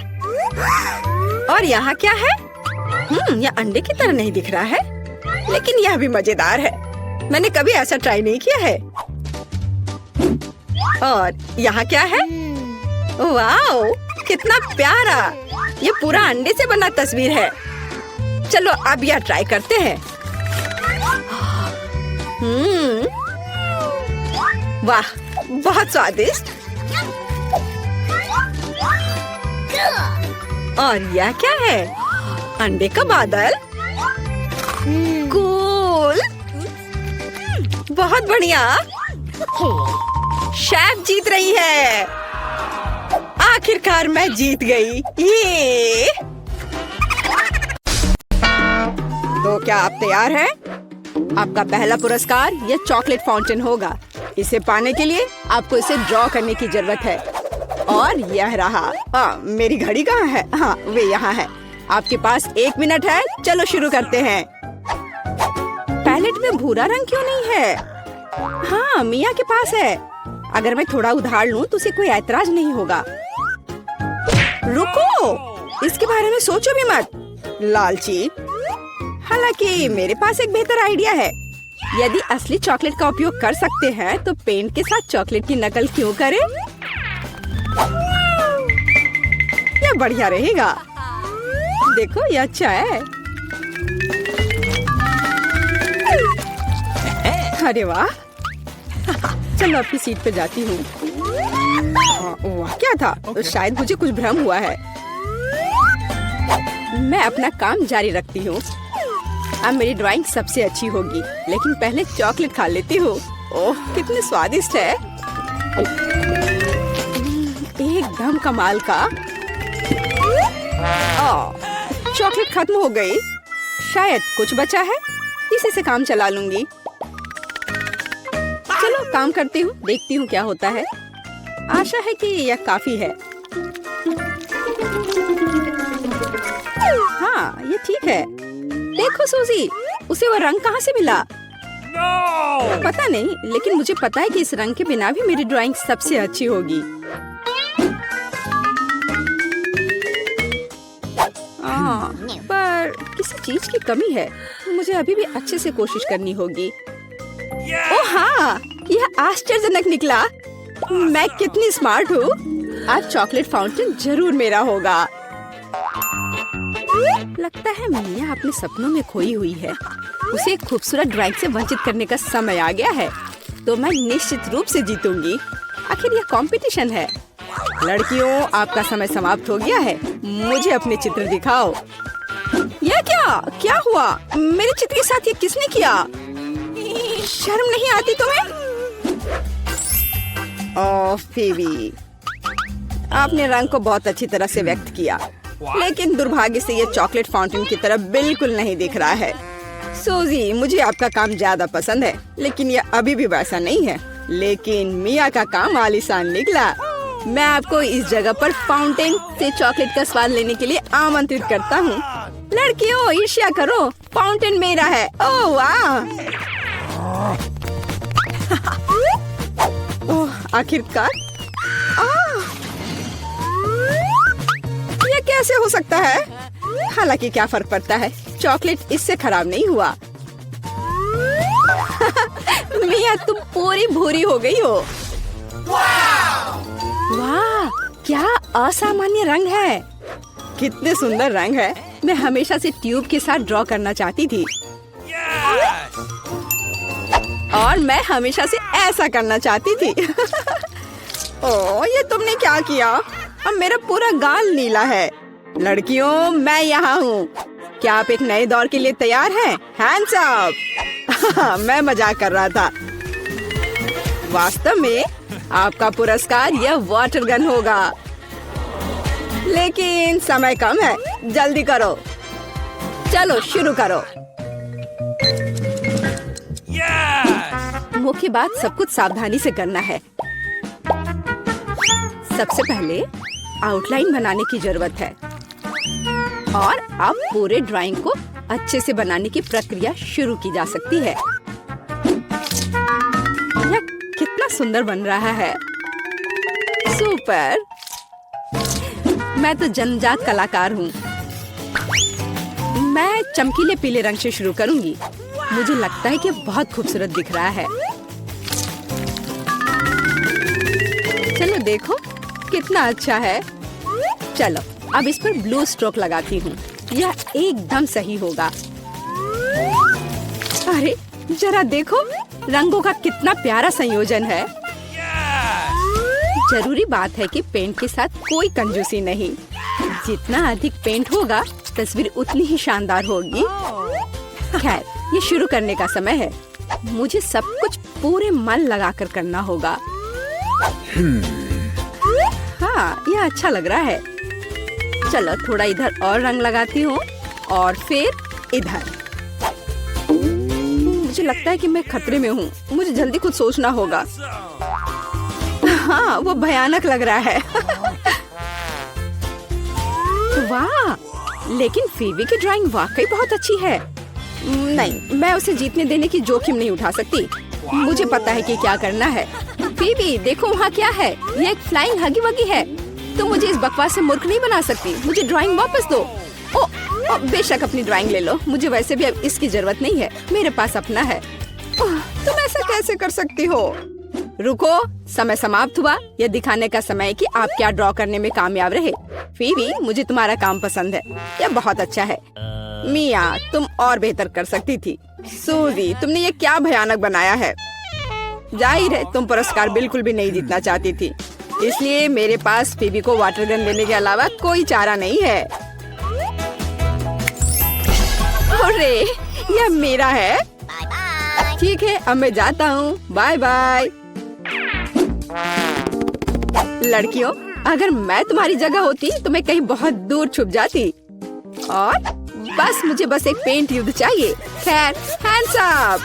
और यहाँ क्या है? यह अंडे की तरह नहीं दिख रहा है, लेकिन यह भी मजेदार है। मैंने कभी ऐसा ट्राई नहीं किया है। और यहाँ क्या है? वाओ, कितना प्यारा! ये पूरा अंडे से बना तस्वीर है। चलो अब यह ट्राई करते हैं। वाह, बहुत स्वादिष्ट। और यह क्या है? अंडे का बादल। कूल, बहुत बढ़िया। शेफ जीत रही है। आखिरकार मैं जीत गई। ये तो क्या आप तैयार हैं? आपका पहला पुरस्कार यह चॉकलेट फाउंटेन होगा। इसे पाने के लिए आपको इसे ड्रॉ करने की जरूरत है। और यह रहा। मेरी घड़ी कहाँ है? हाँ, वे यहाँ है। आपके पास 1 मिनट है। चलो शुरू करते हैं। पैलेट में भूरा रंग क्यों नहीं है? हाँ, मिया के पास है। अगर मैं थोड़ा उधार लूं तो उसे कोई ऐतराज नहीं होगा। रुको, इसके बारे में सोचो भी मत, लालची। हालांकि मेरे पास एक बेहतर आइडिया है। यदि असली चॉकलेट का उपयोग कर सकते हैं तो पेंट के साथ चॉकलेट की नकल क्यों करें? यह बढ़िया रहेगा। देखो, यह अच्छा है। अरे वाह। चलो अपनी सीट पे जाती हूँ। वाह, क्या था? तो शायद मुझे कुछ भ्रम हुआ है। मैं अपना काम जारी रखती हूँ। अब मेरी ड्राइंग सबसे अच्छी होगी, लेकिन पहले चॉकलेट खा लेती हूँ। ओह, कितने स्वादिष्ट है। एकदम कमाल का। चॉकलेट खत्म हो गई। शायद कुछ बचा है, इसी से काम चला लूंगी। चलो काम करती हूँ, देखती हूँ क्या होता है। आशा है कि यह काफी है। हाँ, ये ठीक है। देखो सूजी, उसे वो रंग कहाँ से मिला? पता नहीं, लेकिन मुझे पता है कि इस रंग के बिना भी मेरी ड्राइंग सबसे अच्छी होगी। पर किसी चीज की कमी है। मुझे अभी भी अच्छे से कोशिश करनी होगी। ओह हाँ, यह आश्चर्यजनक निकला। मैं कितनी स्मार्ट हूँ। आज चॉकलेट फाउंटेन जरूर मेरा होगा। लगता है मिया अपने सपनों में खोई हुई है। उसे एक खूबसूरत ड्राइंग से वंचित करने का समय आ गया है। तो मैं निश्चित रूप से जीतूंगी। आखिर यह कंपटीशन है। लड़कियों, आपका समय समाप्त हो गया है। मुझे अपने चित्र दिखाओ। यह क्या हुआ? मेरे चित्र के साथ ये किसने किया? शर्म नहीं आती तुम्हें? ओह फीबी, आपने रंग को बहुत अच्छी तरह से व्यक्त किया, लेकिन दुर्भाग्य से ये चॉकलेट फाउंटेन की तरह बिल्कुल नहीं दिख रहा है। सूजी, मुझे आपका काम ज्यादा पसंद है, लेकिन ये अभी भी वैसा नहीं है। लेकिन मिया का काम आलीशान निकला। मैं आपको इस जगह पर फाउंटेन से चॉकलेट का स्वाद लेने के लिए आमंत्रित करता हूँ। लड़कियों, ईर्ष्या करो, फाउंटेन मेरा है। ओह वाह! ओह, आखिरकार। ये कैसे हो सकता है? हालांकि क्या फर्क पड़ता है, चॉकलेट इससे खराब नहीं हुआ। मिया, तुम पूरी भूरी हो गई हो। वाह, क्या असामान्य रंग है। कितने सुंदर रंग है। मैं हमेशा से ट्यूब के साथ ड्रॉ करना चाहती थी। और मैं हमेशा से ऐसा करना चाहती थी। ओह, ये तुमने क्या किया? अब मेरा पूरा गाल नीला है। लड़कियों, मैं यहाँ हूँ। क्या आप एक नए दौर के लिए तैयार हैं? Hands up. मैं मजाक कर रहा था। वास्तव में आपका पुरस्कार यह वाटर गन होगा, लेकिन समय कम है। जल्दी करो। चलो शुरू करो। मुख्य बात सब कुछ सावधानी से करना है। सबसे पहले आउटलाइन बनाने की जरूरत है और अब पूरे ड्राइंग को अच्छे से बनाने की प्रक्रिया शुरू की जा सकती है। यह कितना सुंदर बन रहा है। सुपर। मैं तो जन्मजात कलाकार हूँ। मैं चमकीले पीले रंग से शुरू करूंगी। मुझे लगता है कि बहुत खूबसूरत दिख रहा है। चलो देखो कितना अच्छा है। चलो अब इस पर ब्लू स्ट्रोक लगाती हूँ। यह एकदम सही होगा। अरे जरा देखो, रंगों का कितना प्यारा संयोजन है। जरूरी बात है कि पेंट के साथ कोई कंजूसी नहीं। जितना अधिक पेंट होगा, तस्वीर उतनी ही शानदार होगी। खैर, ये शुरू करने का समय है। मुझे सब कुछ पूरे मन लगाकर करना होगा। हाँ, यह अच्छा लग रहा है। चलो थोड़ा इधर और रंग लगाती हूँ और फिर इधर। मुझे लगता है कि मैं खतरे में हूँ। मुझे जल्दी कुछ सोचना होगा। हाँ, वो भयानक लग रहा है। वाह, लेकिन फीवी की ड्राइंग वाकई बहुत अच्छी है। नहीं, मैं उसे जीतने देने की जोखिम नहीं उठा सकती। मुझे पता है कि क्या करना है। फीवी, देखो वहाँ क्या है। ये एक फ्लाइंग हगी वगी है। तुम मुझे इस बकवास से मूर्ख नहीं बना सकती। मुझे ड्राइंग वापस दो। ओ, बेशक अपनी ड्राइंग ले लो। मुझे वैसे भी अब इसकी जरूरत नहीं है। मेरे पास अपना है। तुम ऐसा कैसे कर सकती हो? रुको, समय समाप्त हुआ। यह दिखाने का समय है कि आप क्या ड्रॉ करने में कामयाब रहे। फीवी, मुझे तुम्हारा काम पसंद है। यह बहुत अच्छा है। मिया, तुम और बेहतर कर सकती थी। सूजी, तुमने ये क्या भयानक बनाया है। जाहिर है तुम पुरस्कार बिल्कुल भी नहीं जीतना चाहती थी, इसलिए मेरे पास फीवी को वाटर गन देने के अलावा कोई चारा नहीं है। अरे, यह मेरा है। ठीक है, अब मैं जाता हूँ। Bye bye. लड़कियों, अगर मैं तुम्हारी जगह होती तो मैं कहीं बहुत दूर छुप जाती और मुझे बस एक पेंट युद्ध चाहिए। खैर, हैंड्स अप।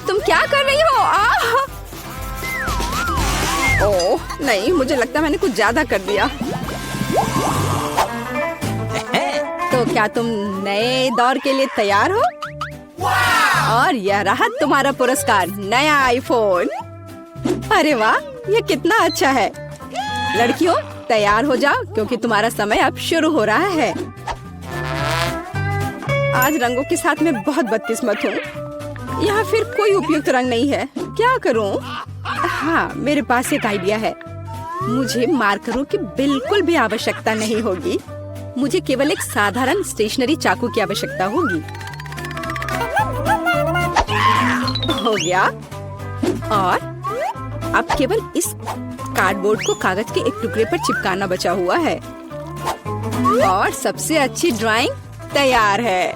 तुम क्या कर रही हो? ओह नहीं, मुझे लगता है मैंने कुछ ज्यादा कर दिया। तो क्या तुम नए दौर के लिए तैयार हो? और यह रहा तुम्हारा पुरस्कार, नया आईफोन। अरे वाह, ये कितना अच्छा है। लड़कियों, तैयार हो जाओ क्योंकि तुम्हारा समय अब शुरू हो रहा है। आज रंगों के साथ मैं बहुत बदकिस्मत हूँ। यहाँ फिर कोई उपयुक्त रंग नहीं है। क्या करूँ? हाँ, मेरे पास एक आइडिया है। मुझे मार्करों की बिल्कुल भी आवश्यकता नहीं होगी। मुझे केवल एक साधारण स्टेशनरी चाकू की आवश्यकता होगी। हो गया। और अब केवल इस कार्डबोर्ड को कागज के एक टुकड़े पर चिपकाना बचा हुआ है और सबसे अच्छी ड्राइंग तैयार है।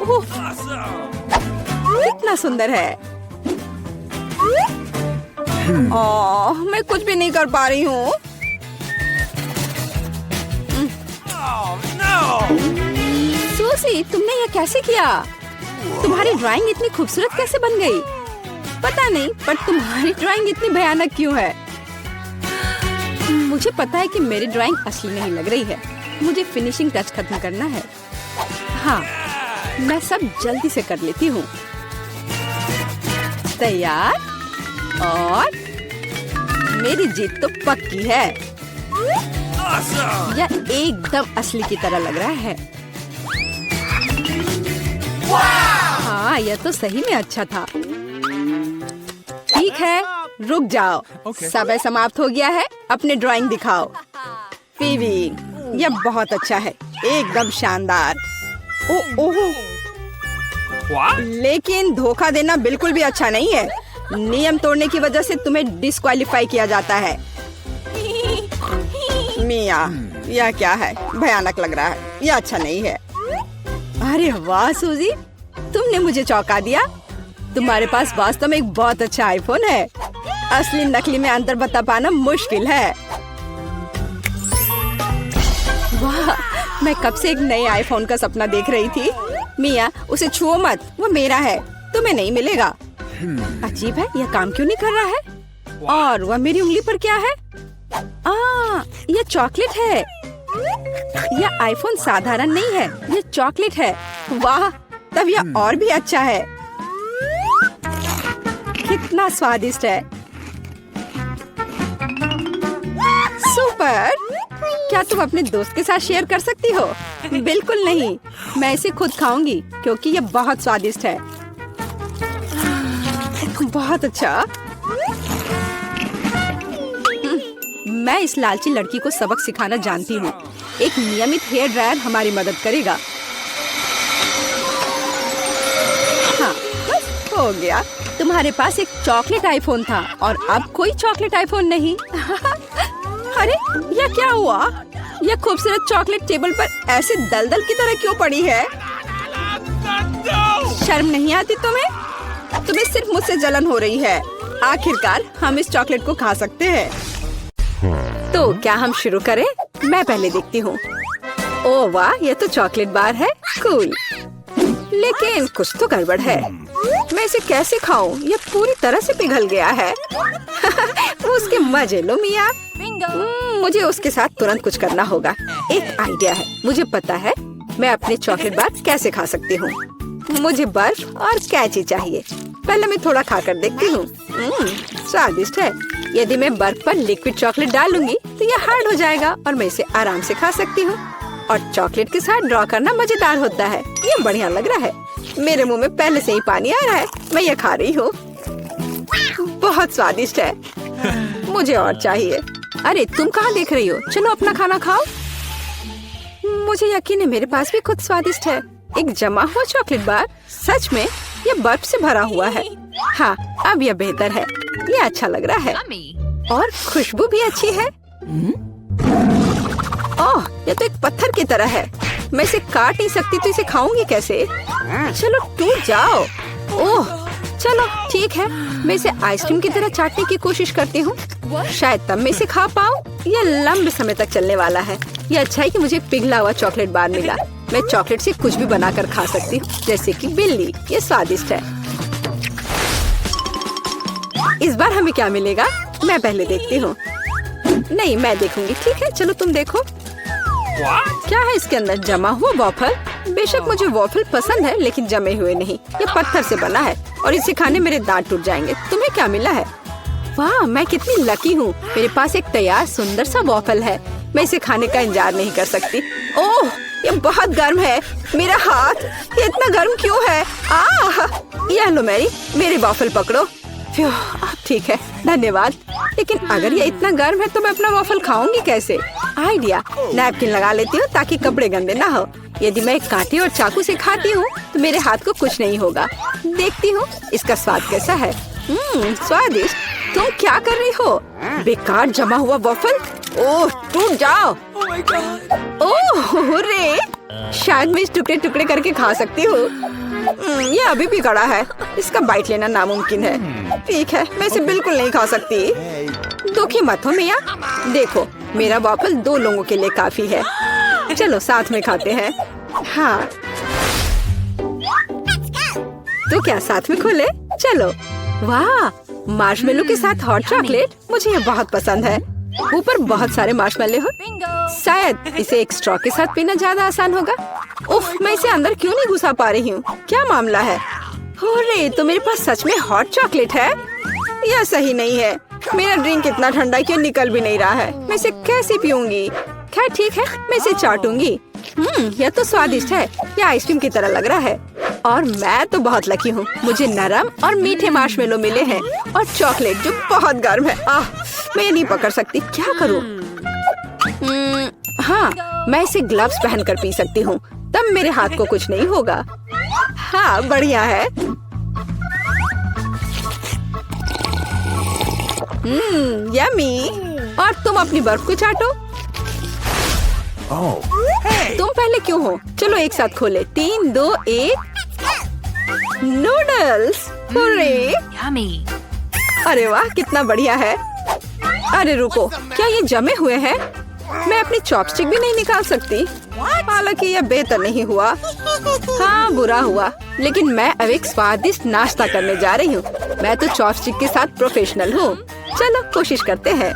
ओह, कितना सुंदर है। ओह, मैं कुछ भी नहीं कर पा रही हूँ। सूसी, तुमने ये कैसे किया? तुम्हारी ड्राइंग इतनी खूबसूरत कैसे बन गई? पता नहीं, पर तुम्हारी ड्राइंग इतनी भयानक क्यों है? मुझे पता है कि मेरी ड्राइंग असली नहीं लग रही है। मुझे फिनिशिंग टच खत्म करना है। हाँ, मैं सब जल्दी से कर लेती हूँ। तैयार, और मेरी जीत तो पक्की है। यह एकदम असली की तरह लग रहा है। हाँ, यह तो सही में अच्छा था। ठीक है, रुक जाओ। समय समाप्त हो गया है। अपने ड्राइंग दिखाओ। फीवी, यह बहुत अच्छा है, एकदम शानदार। ओह, लेकिन धोखा देना बिल्कुल भी अच्छा नहीं है। नियम तोड़ने की वजह से तुम्हें डिस्क्वालीफाई किया जाता है। मिया, यह क्या है? भयानक लग रहा है, यह अच्छा नहीं है। अरे वाह सूजी, तुमने मुझे चौंका दिया। तुम्हारे पास वास्तव में एक बहुत अच्छा आईफोन है। असली नकली में अंतर बता पाना मुश्किल है। वाह, मैं कब से एक नए आईफोन का सपना देख रही थी। मिया, उसे छुओ मत, वो मेरा है, तुम्हें नहीं मिलेगा। अजीब है, यह काम क्यों नहीं कर रहा है? और वह मेरी उंगली पर क्या है? यह चॉकलेट है। यह आईफोन साधारण नहीं है, यह चॉकलेट है। वाह, तब यह और भी अच्छा है। कितना स्वादिष्ट है। सुपर! क्या तुम अपने दोस्त के साथ शेयर कर सकती हो? बिल्कुल नहीं, मैं इसे खुद खाऊंगी क्योंकि यह बहुत स्वादिष्ट है। बहुत अच्छा। मैं इस लालची लड़की को सबक सिखाना जानती हूँ। एक नियमित हेयर ड्रायर हमारी मदद करेगा। हाँ, बस हो गया। तुम्हारे पास एक चॉकलेट आईफोन था और अब कोई चॉकलेट आईफोन नहीं। अरे, यह क्या हुआ? यह खूबसूरत चॉकलेट टेबल पर ऐसे दलदल की तरह क्यों पड़ी है? शर्म नहीं आती तुम्हें? तुम्हें सिर्फ मुझसे जलन हो रही है। आखिरकार हम इस चॉकलेट को खा सकते हैं। तो क्या हम शुरू करें? मैं पहले देखती हूँ। ओह वाह, यह तो चॉकलेट बार है। कूल। लेकिन कुछ तो गड़बड़ है। मैं इसे कैसे खाऊं? यह पूरी तरह से पिघल गया है। उसके मजे लो मिया। मुझे उसके साथ तुरंत कुछ करना होगा। एक आइडिया है, मुझे पता है मैं अपने चॉकलेट बार कैसे खा सकती हूँ। मुझे बर्फ और कैची चाहिए। पहले मैं थोड़ा खाकर देखती हूँ। स्वादिष्ट है। यदि मैं बर्फ पर लिक्विड चॉकलेट डालूंगी तो यह हार्ड हो जाएगा और मैं इसे आराम से खा सकती हूँ। और चॉकलेट के साथ ड्रॉ करना मजेदार होता है। ये बढ़िया लग रहा है। मेरे मुंह में पहले से ही पानी आ रहा है। मैं ये खा रही हूँ। बहुत स्वादिष्ट है। मुझे और चाहिए। अरे, तुम कहाँ देख रही हो? चलो अपना खाना खाओ। मुझे यकीन है मेरे पास भी खुद स्वादिष्ट है। एक जमा हुआ चॉकलेट बार। सच में यह बर्फ से भरा हुआ है। हाँ, अब यह बेहतर है। ये अच्छा लग रहा है और खुशबू भी अच्छी है। ओह, यह तो एक पत्थर की तरह है। मैं इसे काट नहीं सकती तो इसे खाऊंगी कैसे? चलो टूट जाओ। ओह, चलो ठीक है। मैं इसे आइसक्रीम की तरह चाटने की कोशिश करती हूँ। शायद तब मैं इसे खा पाऊँ। यह लंबे समय तक चलने वाला है। यह अच्छा है कि मुझे पिघला हुआ चॉकलेट बार मिला। मैं चॉकलेट से कुछ भी बनाकर खा सकती हूँ, जैसे कि बिल्ली। ये स्वादिष्ट है। इस बार हमें क्या मिलेगा? मैं पहले देखती हूँ। नहीं, मैं देखूंगी। ठीक है, चलो तुम देखो। क्या है इसके अंदर? जमा हुआ वॉफल। बेशक मुझे वॉफल पसंद है, लेकिन जमे हुए नहीं। ये पत्थर से बना है और इसे खाने मेरे दांत टूट जाएंगे। तुम्हें क्या मिला है? वाह, मैं कितनी लकी हूँ। मेरे पास एक तैयार सुंदर सा वॉफल है। मैं इसे खाने का इंतजार नहीं कर सकती। ओह, ये बहुत गर्म है। मेरा हाथ, ये इतना गर्म क्यों है? यह लो मेरी वॉफल पकड़ो। ठीक है, धन्यवाद। लेकिन अगर ये इतना गर्म है तो मैं अपना वॉफल खाऊंगी कैसे? आइडिया, नैपकिन लगा लेती हूँ ताकि कपड़े गंदे ना हो। यदि मैं कांटे और चाकू से खाती हूँ तो मेरे हाथ को कुछ नहीं होगा। देखती हूँ इसका स्वाद कैसा है। स्वादिष्ट। तुम क्या कर रही हो? बेकार जमा हुआ वॉफल। ओह, टूट जाओ। ओह रे, शायद मैं इस टुकड़े टुकड़े करके खा सकती हूँ। ये अभी भी कड़ा है। इसका बाइट लेना नामुमकिन है। ठीक है, मैं इसे बिल्कुल नहीं खा सकती। दुखी मत हो मिया। देखो, मेरा वॉफल 2 लोगों के लिए काफी है। चलो साथ में खाते हैं। हाँ, तो क्या साथ में खोले? चलो। वाह, मार्शमेलो के साथ हॉट चॉकलेट। मुझे ये बहुत पसंद है। ऊपर बहुत सारे मार्शमेलो हो। शायद इसे एक स्ट्रॉ के साथ पीना ज्यादा आसान होगा। उफ, मैं इसे अंदर क्यों नहीं घुसा पा रही हूँ? क्या मामला है? अरे, तो मेरे पास सच में हॉट चॉकलेट है। यह सही नहीं है। मेरा ड्रिंक इतना ठंडा क्यों निकल भी नहीं रहा है? मैं इसे कैसे पीऊंगी? खैर ठीक है, मैं इसे चाटूंगी। यह तो स्वादिष्ट है। यह आइसक्रीम की तरह लग रहा है। और मैं तो बहुत लकी हूँ। मुझे नरम और मीठे मार्शमेलो मिले हैं और चॉकलेट जो बहुत गर्म है। मैं ये नहीं पकड़ सकती। क्या करूँ? हाँ, मैं इसे ग्लव्स पहनकर पी सकती हूँ। तब मेरे हाथ को कुछ नहीं होगा। हाँ, बढ़िया है। यम्मी। और तुम अपनी बर्फ को चाटो। तुम पहले क्यों हो? चलो एक साथ खोले। 3, 2, 1। नूडल्स। अरे वाह, कितना बढ़िया है। अरे रुको, क्या ये जमे हुए हैं? मैं अपनी चॉपस्टिक भी नहीं निकाल सकती। हालांकि यह बेहतर नहीं हुआ। हाँ, बुरा हुआ। लेकिन मैं अब एक स्वादिष्ट नाश्ता करने जा रही हूँ। मैं तो चॉपस्टिक के साथ प्रोफेशनल हूँ। चलो कोशिश करते हैं।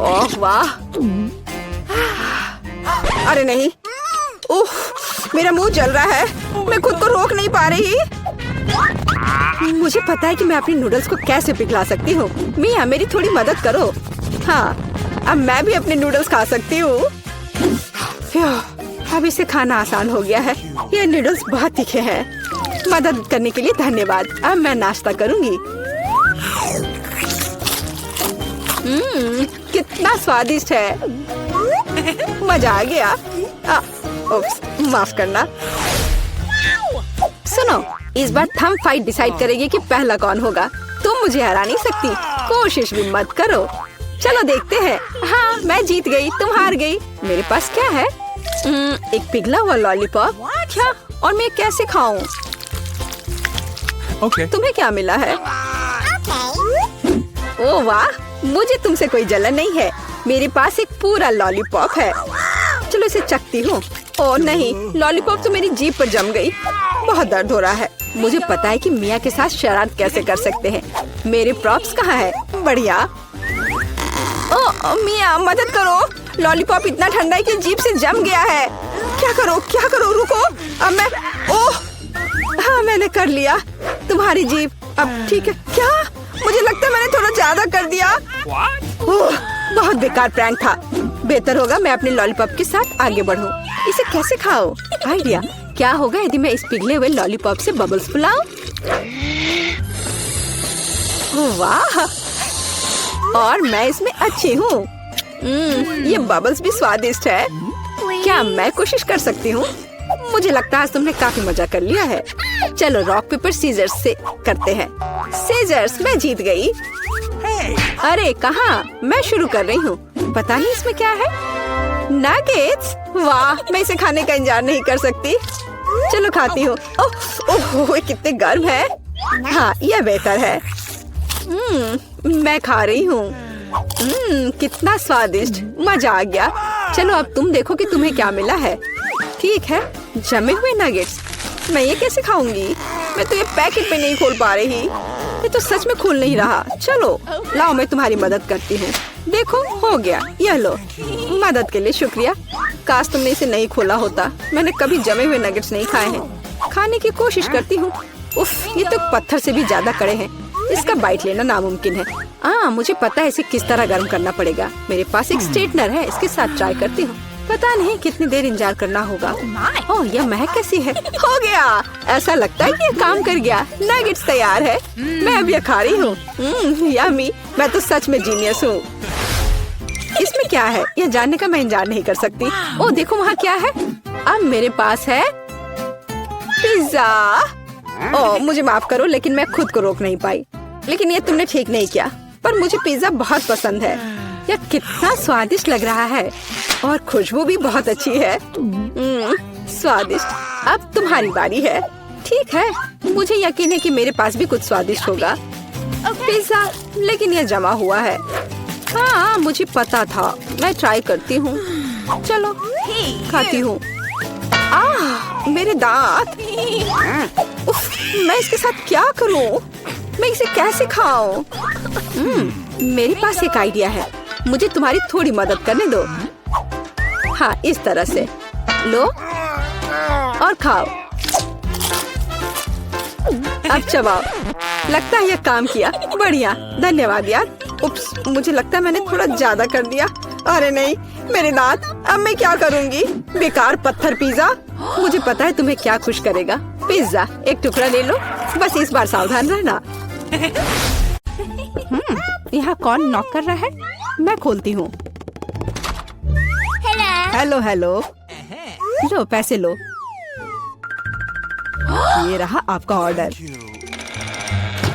ओह वाह। अरे नहीं, उफ, मेरा मुंह जल रहा है। मैं खुद को रोक नहीं पा रही। मुझे पता है कि मैं अपनी नूडल्स को कैसे पिघला सकती हूँ। मिया, मेरी थोड़ी मदद करो। हाँ, अब मैं भी अपने नूडल्स खा सकती हूँ। अब इसे खाना आसान हो गया है। ये नूडल्स बहुत तीखे हैं। मदद करने के लिए धन्यवाद। अब मैं नाश्ता करूँगी। कितना स्वादिष्ट है। मजा आ गया। माफ करना। सुनो, इस बार थंब फाइट डिसाइड करेगी कि पहला कौन होगा। तुम मुझे हरा नहीं सकती। कोशिश भी मत करो। चलो देखते हैं। हाँ, मैं जीत गई, तुम हार गई। मेरे पास क्या है? एक पिघला हुआ लॉलीपॉप। क्या? और मैं कैसे खाऊं? तुम्हें क्या मिला है? ओह वाह, मुझे तुमसे कोई जलन नहीं है। मेरे पास एक पूरा लॉलीपॉप है। चलो इसे चखती हूँ। ओह नहीं, लॉलीपॉप तो मेरी जीभ पर जम गई। बहुत दर्द हो रहा है। मुझे पता है कि मिया के साथ शरारत कैसे कर सकते हैं। मेरे प्रॉप्स कहाँ है? बढ़िया। ओह मिया, मदद करो। लॉलीपॉप इतना ठंडा है कि जीभ से जम गया है। क्या करो? रुको। अब मैं, ओह हाँ, मैंने कर लिया। तुम्हारी जीभ अब ठीक है क्या? मुझे लगता है मैंने थोड़ा ज्यादा कर दिया। ओह, बहुत बेकार प्रैंक था। बेहतर होगा मैं अपने लॉलीपॉप के साथ आगे बढ़ूं। इसे कैसे खाओ? आइडिया। क्या होगा यदि मैं इस पिघले हुए लॉलीपॉप से बबल्स फुलाऊं? वाह, और मैं इसमें अच्छी हूँ। ये बबल्स भी स्वादिष्ट है। क्या मैं कोशिश कर सकती हूँ? मुझे लगता है आज तुमने काफी मजा कर लिया है। चलो रॉक पेपर सीजर्स से करते हैं। सीजर्स, मैं जीत गई। अरे कहाँ? मैं शुरू कर रही हूँ। पता नहीं इसमें क्या है। नगेट्स। वाह, मैं इसे खाने का इंतजार नहीं कर सकती। चलो खाती हूँ। ओह, कितने गर्म है। हाँ, यह बेहतर है। मैं खा रही हूँ। कितना स्वादिष्ट। मजा आ गया। चलो अब तुम देखो कि तुम्हें क्या मिला है। ठीक है, जमे हुए नगेट्स। मैं ये कैसे खाऊंगी? मैं तो ये पैकेट पे नहीं खोल पा रही। ये तो सच में खुल नहीं रहा। चलो लाओ, मैं तुम्हारी मदद करती हूँ। देखो, हो गया। यह लो। मदद के लिए शुक्रिया। काश तुमने इसे नहीं खोला होता। मैंने कभी जमे हुए नगेट्स नहीं खाए हैं। खाने की कोशिश करती हूँ। उफ, ये तो पत्थर से भी ज्यादा कड़े हैं। इसका बाइट लेना नामुमकिन है। मुझे पता है इसे किस तरह गर्म करना पड़ेगा। मेरे पास एक स्ट्रेटनर है, इसके साथ ट्राई करती हूँ। पता नहीं कितनी देर इंतजार करना होगा। ओह, यह महक कैसी है। हो गया। ऐसा लगता है कि ये काम कर गया। नगेट्स तैयार है। मैं अब यह खा रही हूँ। यम्मी, मैं तो सच में जीनियस हूँ। इसमें क्या है यह जानने का मैं इंतजार नहीं कर सकती। ओह देखो, वहाँ क्या है। अब मेरे पास है पिज्जा। ओह मुझे माफ करो, लेकिन मैं खुद को रोक नहीं पाई। लेकिन ये तुमने ठीक नहीं किया। पर मुझे पिज्जा बहुत पसंद है। यह कितना स्वादिष्ट लग रहा है और खुशबू भी बहुत अच्छी है। स्वादिष्ट। अब तुम्हारी बारी है। ठीक है, मुझे यकीन है कि मेरे पास भी कुछ स्वादिष्ट होगा। पिज्जा, लेकिन यह जमा हुआ है। हाँ, मुझे पता था। मैं ट्राई करती हूँ। चलो खाती हूँ। मेरे दांत। उफ, मैं इसके साथ क्या करूँ? मैं इसे कैसे खाऊं? मेरे पास एक आइडिया है। मुझे तुम्हारी थोड़ी मदद करने दो। हाँ, इस तरह से लो और खाओ। अब चबाओ। लगता है यह काम किया। बढ़िया, धन्यवाद यार। उप्स, मुझे लगता है मैंने थोड़ा ज्यादा कर दिया। अरे नहीं, मेरे दांत। अब मैं क्या करूँगी? बेकार पत्थर पिज्जा। मुझे पता है तुम्हें क्या खुश करेगा। पिज्जा, एक टुकड़ा ले लो। बस इस बार सावधान रहना। यहाँ कौन नॉक कर रहा है? मैं खोलती हूँ। Hello hello. लो पैसे लो। ये रहा आपका ऑर्डर।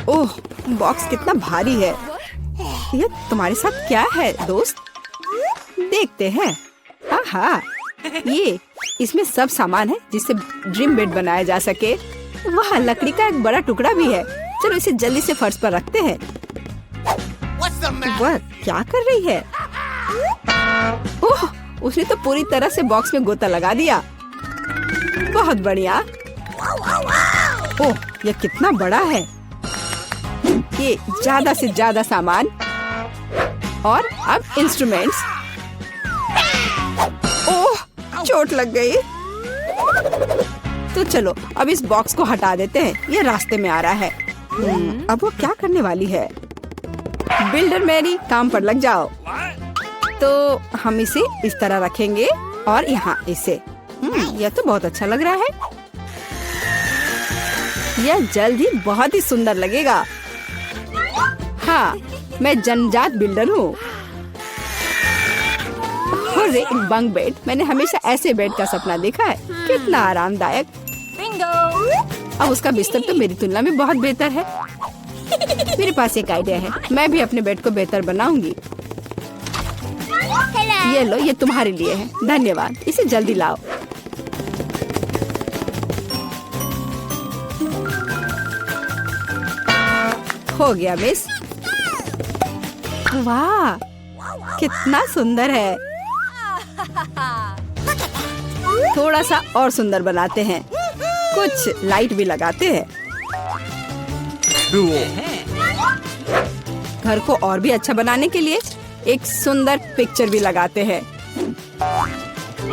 ओह, बॉक्स कितना भारी है। ये तुम्हारे साथ क्या है दोस्त? देखते हैं। आहा, ये इसमें सब सामान है जिससे ड्रीम बेड बनाया जा सके। वहाँ लकड़ी का एक बड़ा टुकड़ा भी है। चलो इसे जल्दी से फर्श पर रखते हैं। वह क्या कर रही है? ओह, उसने तो पूरी तरह से बॉक्स में गोता लगा दिया। बहुत बढ़िया। ओह, ये कितना बड़ा है। ये ज्यादा से ज्यादा सामान और अब इंस्ट्रूमेंट्स। ओह, चोट लग गई। तो चलो अब इस बॉक्स को हटा देते हैं। ये रास्ते में आ रहा है। अब वो क्या करने वाली है? बिल्डर मैरी, काम पर लग जाओ। तो हम इसे इस तरह रखेंगे और यहाँ इसे। यह तो बहुत अच्छा लग रहा है। यह जल्द ही बहुत ही सुंदर लगेगा। हाँ, मैं जन्मजात बिल्डर हूँ। एक बंक बेड, मैंने हमेशा ऐसे बेड का सपना देखा है। कितना आरामदायक। अब उसका बिस्तर तो मेरी तुलना में बहुत बेहतर है। मेरे पास एक आइडिया है। मैं भी अपने बेड को बेहतर बनाऊंगी। ये लो, ये तुम्हारे लिए है। धन्यवाद। इसे जल्दी लाओ। हो गया मिस। वाह, कितना सुंदर है। थोड़ा सा और सुंदर बनाते हैं। कुछ लाइट भी लगाते हैं। घर को और भी अच्छा बनाने के लिए एक सुंदर पिक्चर भी लगाते हैं।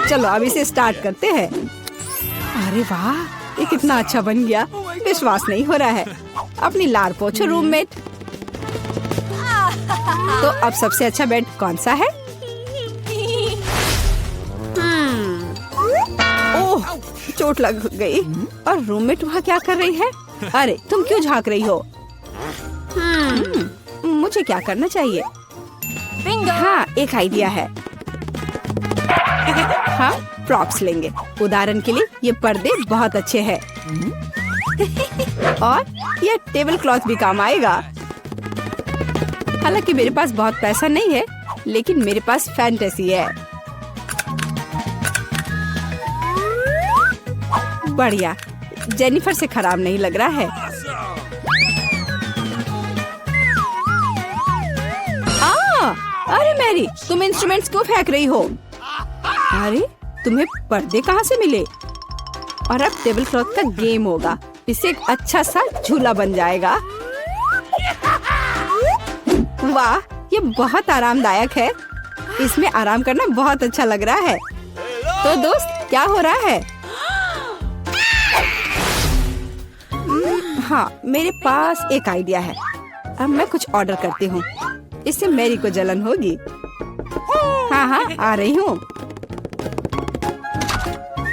चलो अब इसे स्टार्ट करते हैं। अरे वाह, ये कितना अच्छा बन गया। विश्वास नहीं हो रहा है। अपनी लार पोछो रूममेट। तो अब सबसे अच्छा बेड कौन सा है? ओह, चोट लग गई। और रूममेट वहाँ क्या कर रही है? अरे तुम क्यों झांक रही हो? मुझे क्या करना चाहिए? हाँ, एक आइडिया है। हाँ, प्रॉप्स लेंगे। उदाहरण के लिए ये पर्दे बहुत अच्छे हैं। और ये टेबल क्लॉथ भी काम आएगा। हालांकि मेरे पास बहुत पैसा नहीं है, लेकिन मेरे पास फैंटेसी है। बढ़िया, जेनिफर से खराब नहीं लग रहा है। अरे मैरी, तुम इंस्ट्रूमेंट्स क्यों फेंक रही हो? अरे तुम्हें पर्दे कहाँ से मिले? और अब टेबल क्लॉथ का गेम होगा। इससे एक अच्छा सा झूला बन जाएगा। वाह, ये बहुत आरामदायक है। इसमें आराम करना बहुत अच्छा लग रहा है। तो दोस्त, क्या हो रहा है? हाँ, मेरे पास एक आइडिया है। अब मैं कुछ ऑर्डर करती हूँ। इससे मैरी को जलन होगी। हाँ हाँ, आ रही हूँ।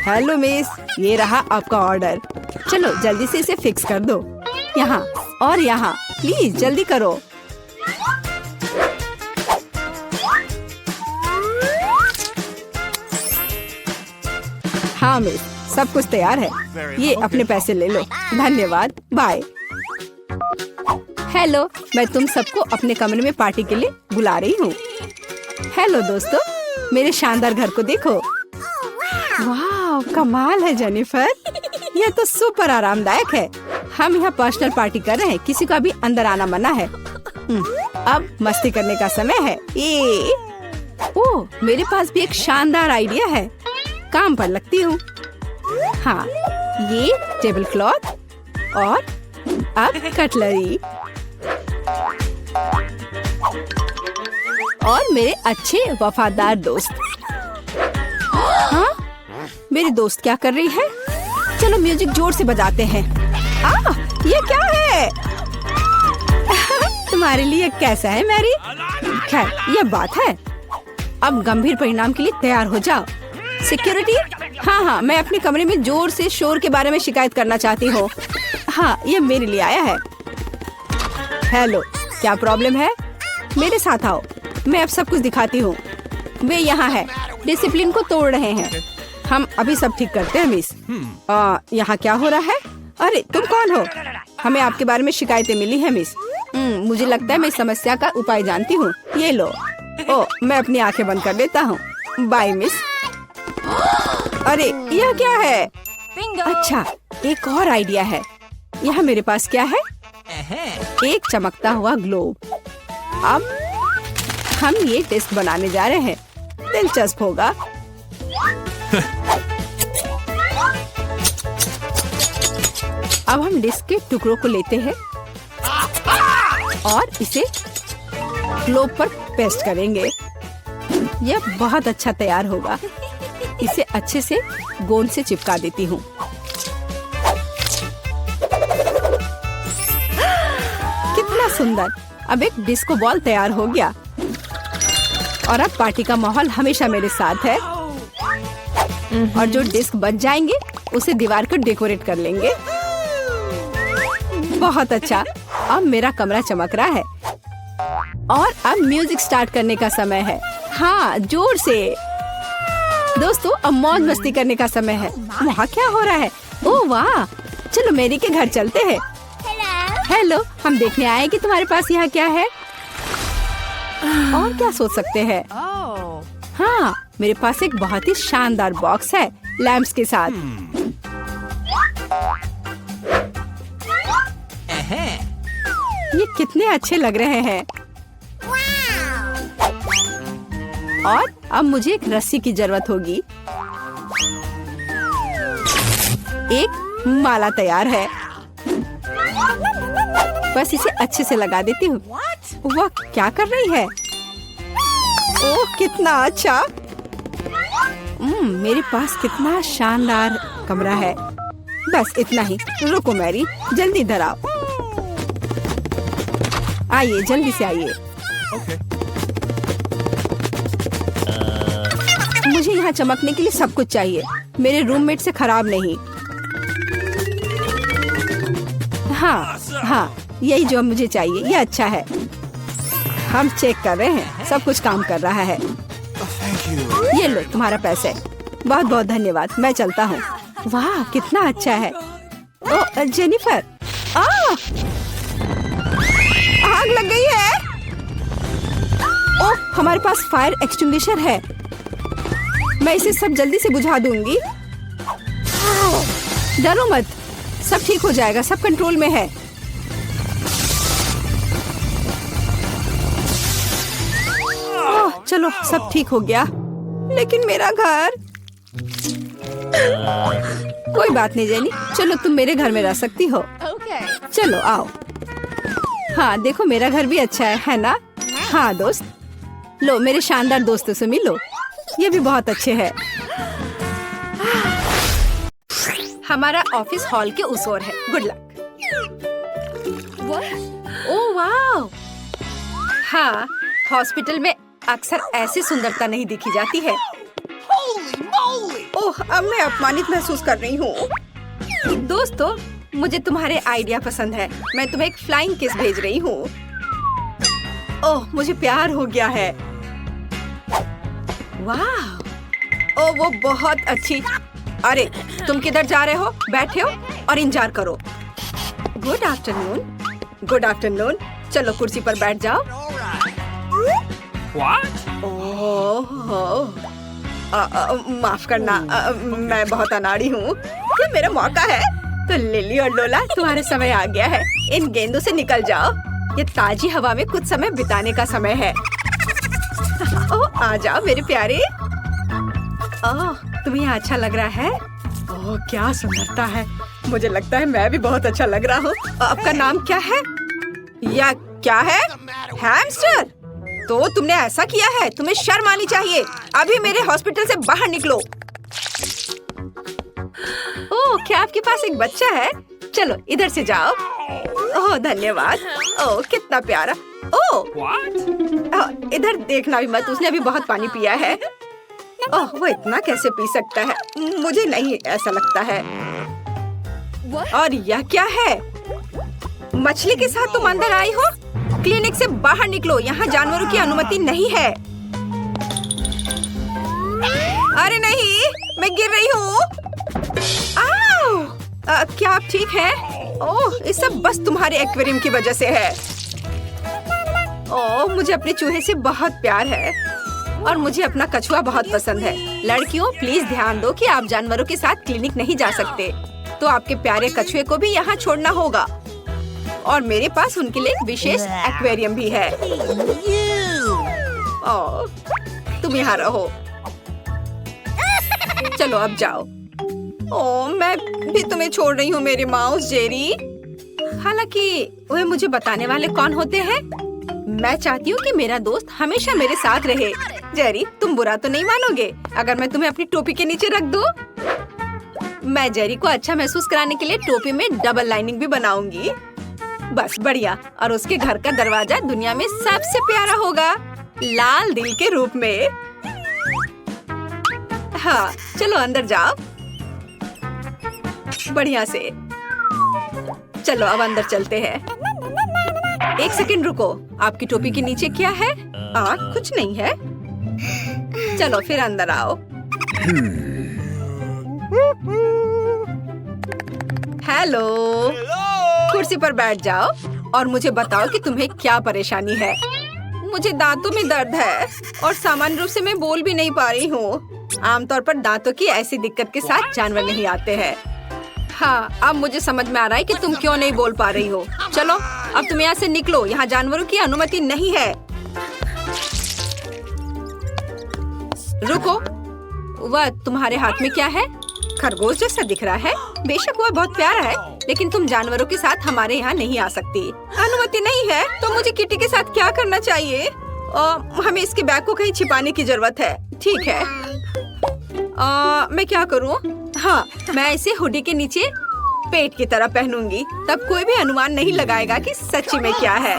हेलो मिस, ये रहा आपका ऑर्डर। चलो जल्दी से इसे फिक्स कर दो। यहाँ और यहाँ, प्लीज जल्दी करो। हाँ मिस, सब कुछ तैयार है। ये अपने पैसे ले लो। धन्यवाद, बाय। हेलो, मैं तुम सबको अपने कमरे में पार्टी के लिए बुला रही हूँ। हेलो दोस्तों, मेरे शानदार घर को देखो। वाह, कमाल है जेनिफर। यह तो सुपर आरामदायक है। हम यहाँ पर्सनल पार्टी कर रहे हैं। किसी का भी अंदर आना मना है। अब मस्ती करने का समय है। ये ओह, मेरे पास भी एक शानदार आइडिया है। काम पर लगती हूँ। हाँ, ये टेबल क्लॉथ और अब कटलरी और मेरे अच्छे वफादार दोस्त। हाँ, मेरी दोस्त क्या कर रही है? चलो म्यूजिक जोर से बजाते हैं। ये क्या है? तुम्हारे लिए कैसा है मैरी? खैर, ये बात है। अब गंभीर परिणाम के लिए तैयार हो जाओ। सिक्योरिटी, हाँ, मैं अपने कमरे में जोर से शोर के बारे में शिकायत करना चाहती हूँ। हाँ, ये मेरे लिए आया है। हेलो, क्या प्रॉब्लम है? मेरे साथ आओ, मैं अब सब कुछ दिखाती हूँ। वे यहाँ है, डिसिप्लिन को तोड़ रहे हैं। हम अभी सब ठीक करते हैं मिस। यहाँ क्या हो रहा है? अरे तुम कौन हो? हमें आपके बारे में शिकायतें मिली है मिस। मुझे लगता है मैं इस समस्या का उपाय जानती हूँ। ये लो। ओ, मैं अपनी आंखें बंद कर लेता हूँ। Bye miss. अरे यह क्या है? अच्छा, एक और आइडिया है। यहाँ मेरे पास क्या है? एक चमकता हुआ ग्लोब। अब हम ये डिस्क बनाने जा रहे हैं। दिलचस्प होगा। अब हम डिस्क के टुकड़ों को लेते हैं और इसे ग्लोब पर पेस्ट करेंगे। यह बहुत अच्छा तैयार होगा। इसे अच्छे से गोंद से चिपका देती हूँ। कितना सुंदर। अब एक डिस्को बॉल तैयार हो गया और अब पार्टी का माहौल हमेशा मेरे साथ है। और जो डिस्क बच जाएंगे उसे दीवार को डेकोरेट कर लेंगे। बहुत अच्छा। अब मेरा कमरा चमक रहा है और अब म्यूजिक स्टार्ट करने का समय है। हाँ, जोर से। दोस्तों, अब मौज मस्ती करने का समय है। वहाँ क्या हो रहा है? ओह वाह, चलो मेरी के घर चलते हैं। हेलो, हम देखने आए कि तुम्हारे पास यहाँ क्या है। और क्या सोच सकते हैं? हाँ, मेरे पास एक बहुत ही शानदार बॉक्स है लैंप्स के साथ। ये कितने अच्छे लग रहे हैं। और अब मुझे एक रस्सी की जरूरत होगी। एक माला तैयार है। बस इसे अच्छे से लगा देती हूँ। वह क्या कर रही है? ओह, कितना अच्छा। मेरे पास कितना शानदार कमरा है। बस इतना ही। रुको मैरी, जल्दी इधर आओ। आइए, जल्दी से आइए। मुझे यहाँ चमकने के लिए सब कुछ चाहिए। मेरे रूममेट से खराब नहीं। हाँ, यही जो मुझे चाहिए। ये अच्छा है। हम चेक कर रहे हैं। सब कुछ काम कर रहा है। ये लो तुम्हारा पैसे। बहुत बहुत धन्यवाद। मैं चलता हूँ। वाह, कितना अच्छा है। ओह जेनिफर, आग लग गई है। ओह, हमारे पास फायर एक्सटिंग्विशर है। मैं इसे सब जल्दी से बुझा दूंगी। डरो मत, सब ठीक हो जाएगा। सब कंट्रोल में है। ओह, चलो सब ठीक हो गया। लेकिन मेरा घर। कोई बात नहीं जेनी, चलो तुम मेरे घर में रह सकती हो। चलो आओ। हाँ, देखो मेरा घर भी अच्छा है ना? हाँ दोस्त, लो मेरे शानदार दोस्तों से मिलो। ये भी बहुत अच्छे हैं। हमारा ऑफिस हॉल के उस ओर है। Good luck. ओह वाह। हाँ, हॉस्पिटल में अक्सर ऐसी सुंदरता नहीं देखी जाती है। ओह, अब मैं अपमानित महसूस कर रही हूँ। दोस्तों, मुझे तुम्हारे आइडिया पसंद है। मैं तुम्हें एक फ्लाइंग किस भेज रही हूँ। ओह, मुझे प्यार हो गया है। वाह। ओह, वो बहुत अच्छी। अरे तुम किधर जा रहे हो? बैठे हो और इंतजार करो। Good afternoon. Good afternoon. चलो कुर्सी पर बैठ जाओ। ओह, माफ करना, मैं बहुत अनाड़ी हूँ। ये मेरा मौका है। तो लिली और लोला, तुम्हारे समय आ गया है। इन गेंदों से निकल जाओ। ये ताजी हवा में कुछ समय बिताने का समय है। ओह, आ जाओ मेरे प्यारे। ओह, तुम्हें यहाँ अच्छा लग रहा है? ओह, क्या सुंदरता है। मुझे लगता है मैं भी बहुत अच्छा लग रहा हूँ। आपका नाम क्या है? या क्या है? हैमस्टर। तो तुमने ऐसा किया है? तुम्हें शर्म आनी चाहिए। अभी मेरे हॉस्पिटल से बाहर निकलो। ओह, क्या आपके पास एक बच्चा है? चलो इधर से जाओ। ओह धन्यवाद। ओह कितना प्यारा। ओह इधर देखना भी मत, उसने अभी बहुत पानी पिया है। ओह वो इतना कैसे पी सकता है? मुझे नहीं ऐसा लगता है। और यह क्या है? मछली के साथ तुम अंदर आई हो? क्लिनिक से बाहर निकलो, यहाँ जानवरों की अनुमति नहीं है। अरे नहीं, मैं गिर रही हूँ। क्या आप ठीक हैं? ओह, ये सब बस तुम्हारे एक्वेरियम की वजह से है। ओह, मुझे अपने चूहे से बहुत प्यार है और मुझे अपना कछुआ बहुत पसंद है। लड़कियों, प्लीज ध्यान दो कि आप जानवरों के साथ क्लिनिक नहीं जा सकते, तो आपके प्यारे कछुए को भी यहाँ छोड़ना होगा। और मेरे पास उनके लिए एक विशेष एक्वेरियम भी है। ओह, तुम यहाँ रहो। चलो अब जाओ। ओह, मैं भी तुम्हें छोड़ रही हूँ मेरे माउस जेरी। हालांकि वह मुझे बताने वाले कौन होते हैं? मैं चाहती हूँ कि मेरा दोस्त हमेशा मेरे साथ रहे। जेरी, तुम बुरा तो नहीं मानोगे अगर मैं तुम्हें अपनी टोपी के नीचे रख दूँ? मैं जेरी को अच्छा महसूस कराने के लिए टोपी में डबल लाइनिंग भी बनाऊंगी। बस बढ़िया। और उसके घर का दरवाजा दुनिया में सबसे प्यारा होगा, लाल दिल के रूप में। हाँ, चलो अंदर जाओ बढ़िया से। चलो अब अंदर चलते हैं। एक सेकंड रुको, आपकी टोपी के नीचे क्या है? कुछ नहीं है। चलो फिर अंदर आओ। हेलो, कुर्सी पर बैठ जाओ और मुझे बताओ कि तुम्हें क्या परेशानी है। मुझे दांतों में दर्द है और सामान्य रूप से मैं बोल भी नहीं पा रही हूँ। आमतौर पर दांतों की ऐसी दिक्कत के साथ जानवर नहीं आते हैं। हाँ, अब मुझे समझ में आ रहा है कि तुम क्यों नहीं बोल पा रही हो। चलो अब तुम यहाँ से निकलो, यहाँ जानवरों की अनुमति नहीं है। रुको, वह तुम्हारे हाथ में क्या है? खरगोश जैसा दिख रहा है। बेशक वह बहुत प्यारा है, लेकिन तुम जानवरों के साथ हमारे यहाँ नहीं आ सकती। अनुमति नहीं है तो मुझे किटी के साथ क्या करना चाहिए? हमें इसके बैग को कहीं छिपाने की जरूरत है। ठीक है, मैं क्या करूँ? हाँ, मैं इसे हुडी के नीचे पेट की तरह पहनूंगी, तब कोई भी अनुमान नहीं लगाएगा कि सच्ची में क्या है।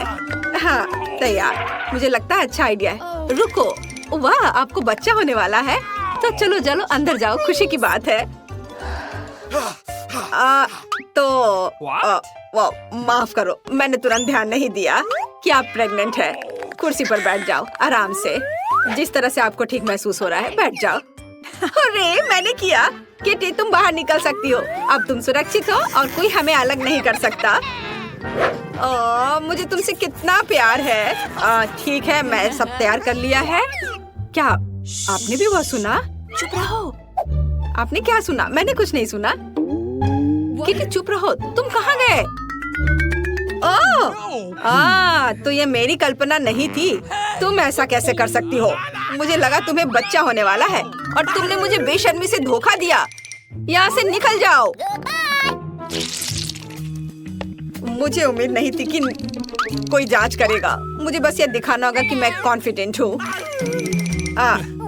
हाँ, तैयार। मुझे लगता है अच्छा आइडिया है। रुको, वाह, आपको बच्चा होने वाला है। तो चलो चलो अंदर जाओ, खुशी की बात है। माफ करो, मैंने तुरंत ध्यान नहीं दिया कि आप प्रेग्नेंट है। कुर्सी पर बैठ जाओ आराम से, जिस तरह से आपको ठीक महसूस हो रहा है। बैठ जाओ। अरे मैंने किया। किटी, तुम बाहर निकल सकती हो। अब तुम सुरक्षित हो और कोई हमें अलग नहीं कर सकता। मुझे तुमसे कितना प्यार है। ठीक है, मैं सब तैयार कर लिया है। क्या आपने भी वो सुना? चुप रहो। आपने क्या सुना? मैंने कुछ नहीं सुना। किटी चुप रहो, तुम कहाँ गए? तो ये मेरी कल्पना नहीं थी। तुम ऐसा कैसे कर सकती हो? मुझे लगा तुम्हें बच्चा होने वाला है और तुमने मुझे बेशर्मी से धोखा दिया। यहाँ से निकल जाओ। मुझे उम्मीद नहीं थी कि कोई जांच करेगा। मुझे बस ये दिखाना होगा कि मैं कॉन्फिडेंट हूँ।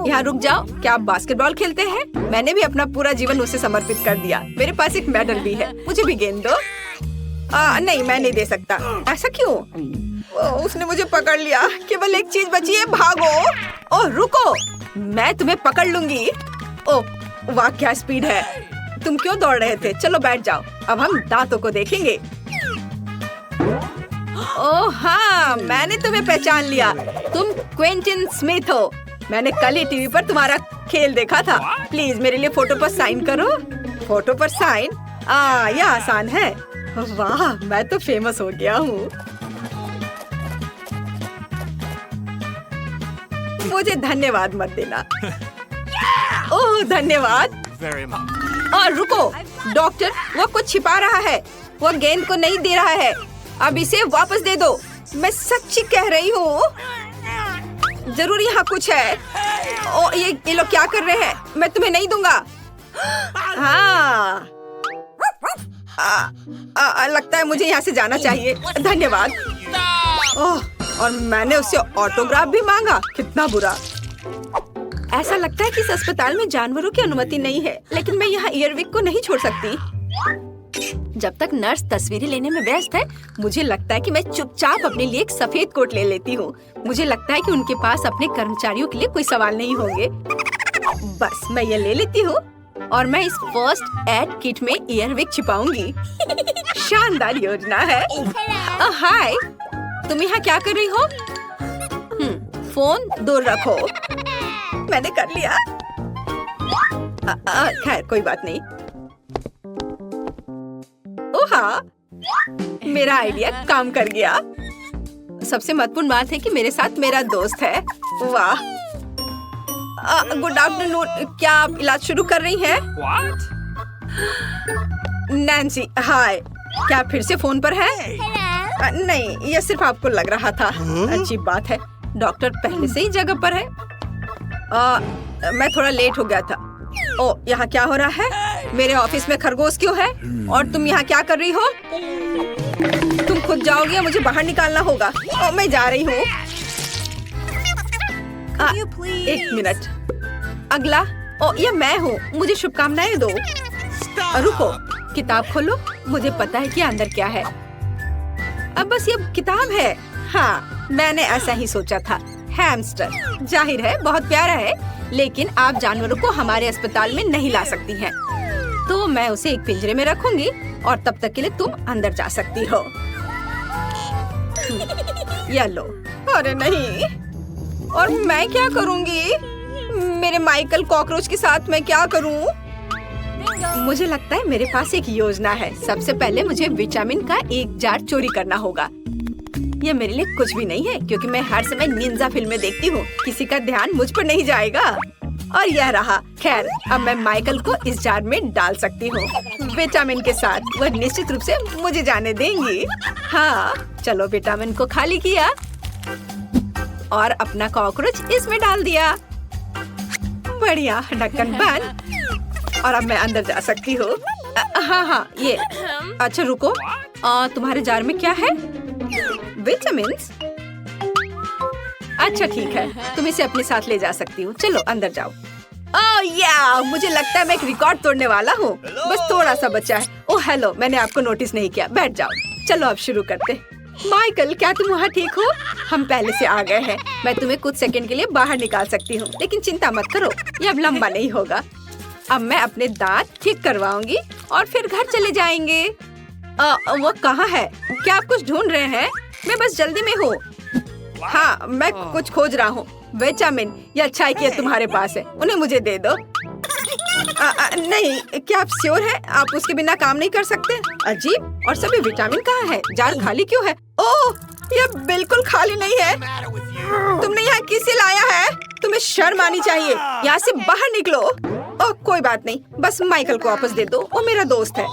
यहाँ रुक जाओ। क्या आप बास्केटबॉल खेलते हैं? मैंने भी अपना पूरा जीवन उसे समर्पित कर दिया। मेरे पास एक मेडल भी है। मुझे भी गेंद दो। नहीं, मैं नहीं दे सकता। ऐसा क्यों? उसने मुझे पकड़ लिया। केवल एक चीज बची है, भागो। ओह रुको, मैं तुम्हें पकड़ लूंगी। ओह वाह, क्या स्पीड है। तुम क्यों दौड़ रहे थे? चलो बैठ जाओ, अब हम दांतों को देखेंगे। ओह हाँ, मैंने तुम्हें पहचान लिया। तुम क्विंटन स्मिथ हो। मैंने कल ही टीवी पर तुम्हारा खेल देखा था। प्लीज मेरे लिए फोटो पर साइन करो। फोटो पर साइन? यह आसान है। वाह, मैं तो फेमस हो गया हूँ। मुझे धन्यवाद मत देना। ओह धन्यवाद। और रुको, डॉक्टर, वो कुछ छिपा रहा है। वो गेंद को नहीं दे रहा है। अब इसे वापस दे दो। मैं सच्ची कह रही हूँ। जरूर यहाँ कुछ है। ओ ये लोग क्या कर रहे हैं? मैं तुम्हें नहीं दूंगा। हाँ, लगता है मुझे यहाँ से जाना चाहिए। धन्यवाद। ओह, और मैंने उससे ऑटोग्राफ भी मांगा। कितना बुरा। ऐसा लगता है कि इस अस्पताल में जानवरों की अनुमति नहीं है, लेकिन मैं यहाँ ईयरविक को नहीं छोड़ सकती। जब तक नर्स तस्वीरें लेने में व्यस्त है, मुझे लगता है कि मैं चुपचाप अपने लिए एक सफेद कोट ले लेती हूँ। मुझे लगता है कि उनके पास अपने कर्मचारियों के लिए कोई सवाल नहीं होंगे। बस मैं ये ले लेती हूँ और मैं इस फर्स्ट एड किट में ईयरविक छिपाऊंगी। शानदार योजना है। हाय, तुम यहाँ क्या कर रही हो? फोन दूर रखो। मैंने कर लिया। खैर कोई बात नहीं। हाँ, मेरा आइडिया काम कर गया। सबसे महत्वपूर्ण बात है कि मेरे साथ मेरा दोस्त है। वाह। गुड आफ्टरनून, क्या आप इलाज शुरू कर रही हैं? नैन्सी, हाय। क्या आप फिर से फोन पर हैं? नहीं, ये सिर्फ आपको लग रहा था। अच्छी बात है, डॉक्टर पहले से ही जगह पर है। मैं थोड़ा लेट हो गया था। ओ, यहाँ क्या हो रहा है? मेरे ऑफिस में खरगोश क्यों है? और तुम यहाँ क्या कर रही हो? तुम खुद जाओगी या मुझे बाहर निकालना होगा? ओ, मैं जा रही हूँ। एक मिनट, अगला। ओ, ये मैं हूँ, मुझे शुभकामनाएं दो। रुको, किताब खोलो, मुझे पता है कि अंदर क्या है। अब बस ये किताब है। हाँ, मैंने ऐसा ही सोचा था। हैमस्टर, जाहिर है बहुत प्यारा है, लेकिन आप जानवरों को हमारे अस्पताल में नहीं ला सकती हैं। तो मैं उसे एक पिंजरे में रखूंगी और तब तक के लिए तुम अंदर जा सकती हो। ये लो। अरे नहीं, और मैं क्या करूंगी? मेरे माइकल कॉकरोच के साथ मैं क्या करूं? मुझे लगता है मेरे पास एक योजना है। सबसे पहले मुझे विटामिन का एक जार चोरी करना होगा। ये मेरे लिए कुछ भी नहीं है, क्योंकि मैं हर समय निंजा फिल्में देखती हूँ। किसी का ध्यान मुझ पर नहीं जाएगा। और यह रहा। खैर, अब मैं माइकल को इस जार में डाल सकती हूँ विटामिन के साथ। वह निश्चित रूप से मुझे जाने देंगी। हाँ, चलो, विटामिन को खाली किया और अपना कॉकरोच इसमें डाल दिया। बढ़िया, ढक्कन बंद। और अब मैं अंदर जा सकती हूँ। हाँ, ये। अच्छा रुको, तुम्हारे जार में क्या है? विटामिन्स? अच्छा ठीक है, तुम इसे अपने साथ ले जा सकती हो। चलो अंदर जाओ। या, मुझे लगता है मैं एक रिकॉर्ड तोड़ने वाला हूँ। बस थोड़ा सा बचा है। ओह हेलो, मैंने आपको नोटिस नहीं किया। बैठ जाओ। चलो अब शुरू करते। माइकल, क्या तुम वहाँ ठीक हो? हम पहले से आ गए हैं। मैं तुम्हें कुछ सेकंड के लिए बाहर निकाल सकती हूँ, लेकिन चिंता मत करो, ये अब लंबा नहीं होगा। अब मैं अपने दांत ठीक करवाऊंगी और फिर घर चले जाएंगे। वो कहाँ है? क्या आप कुछ ढूंढ रहे हैं? मैं बस जल्दी में हूँ। हाँ, मैं कुछ खोज रहा हूँ। विटामिन, ये अच्छा है कि तुम्हारे पास है, उन्हें मुझे दे दो। नहीं, क्या आप श्योर हैं? आप उसके बिना काम नहीं कर सकते? अजीब, और सभी विटामिन कहाँ है? जार खाली क्यों है? ओह, ये बिल्कुल खाली नहीं है। तुमने यहाँ किसे लाया है? तुम्हें शर्म आनी चाहिए। यहाँ से बाहर निकलो। ओह, कोई बात नहीं, बस माइकल को वापस दे दो, वो मेरा दोस्त है।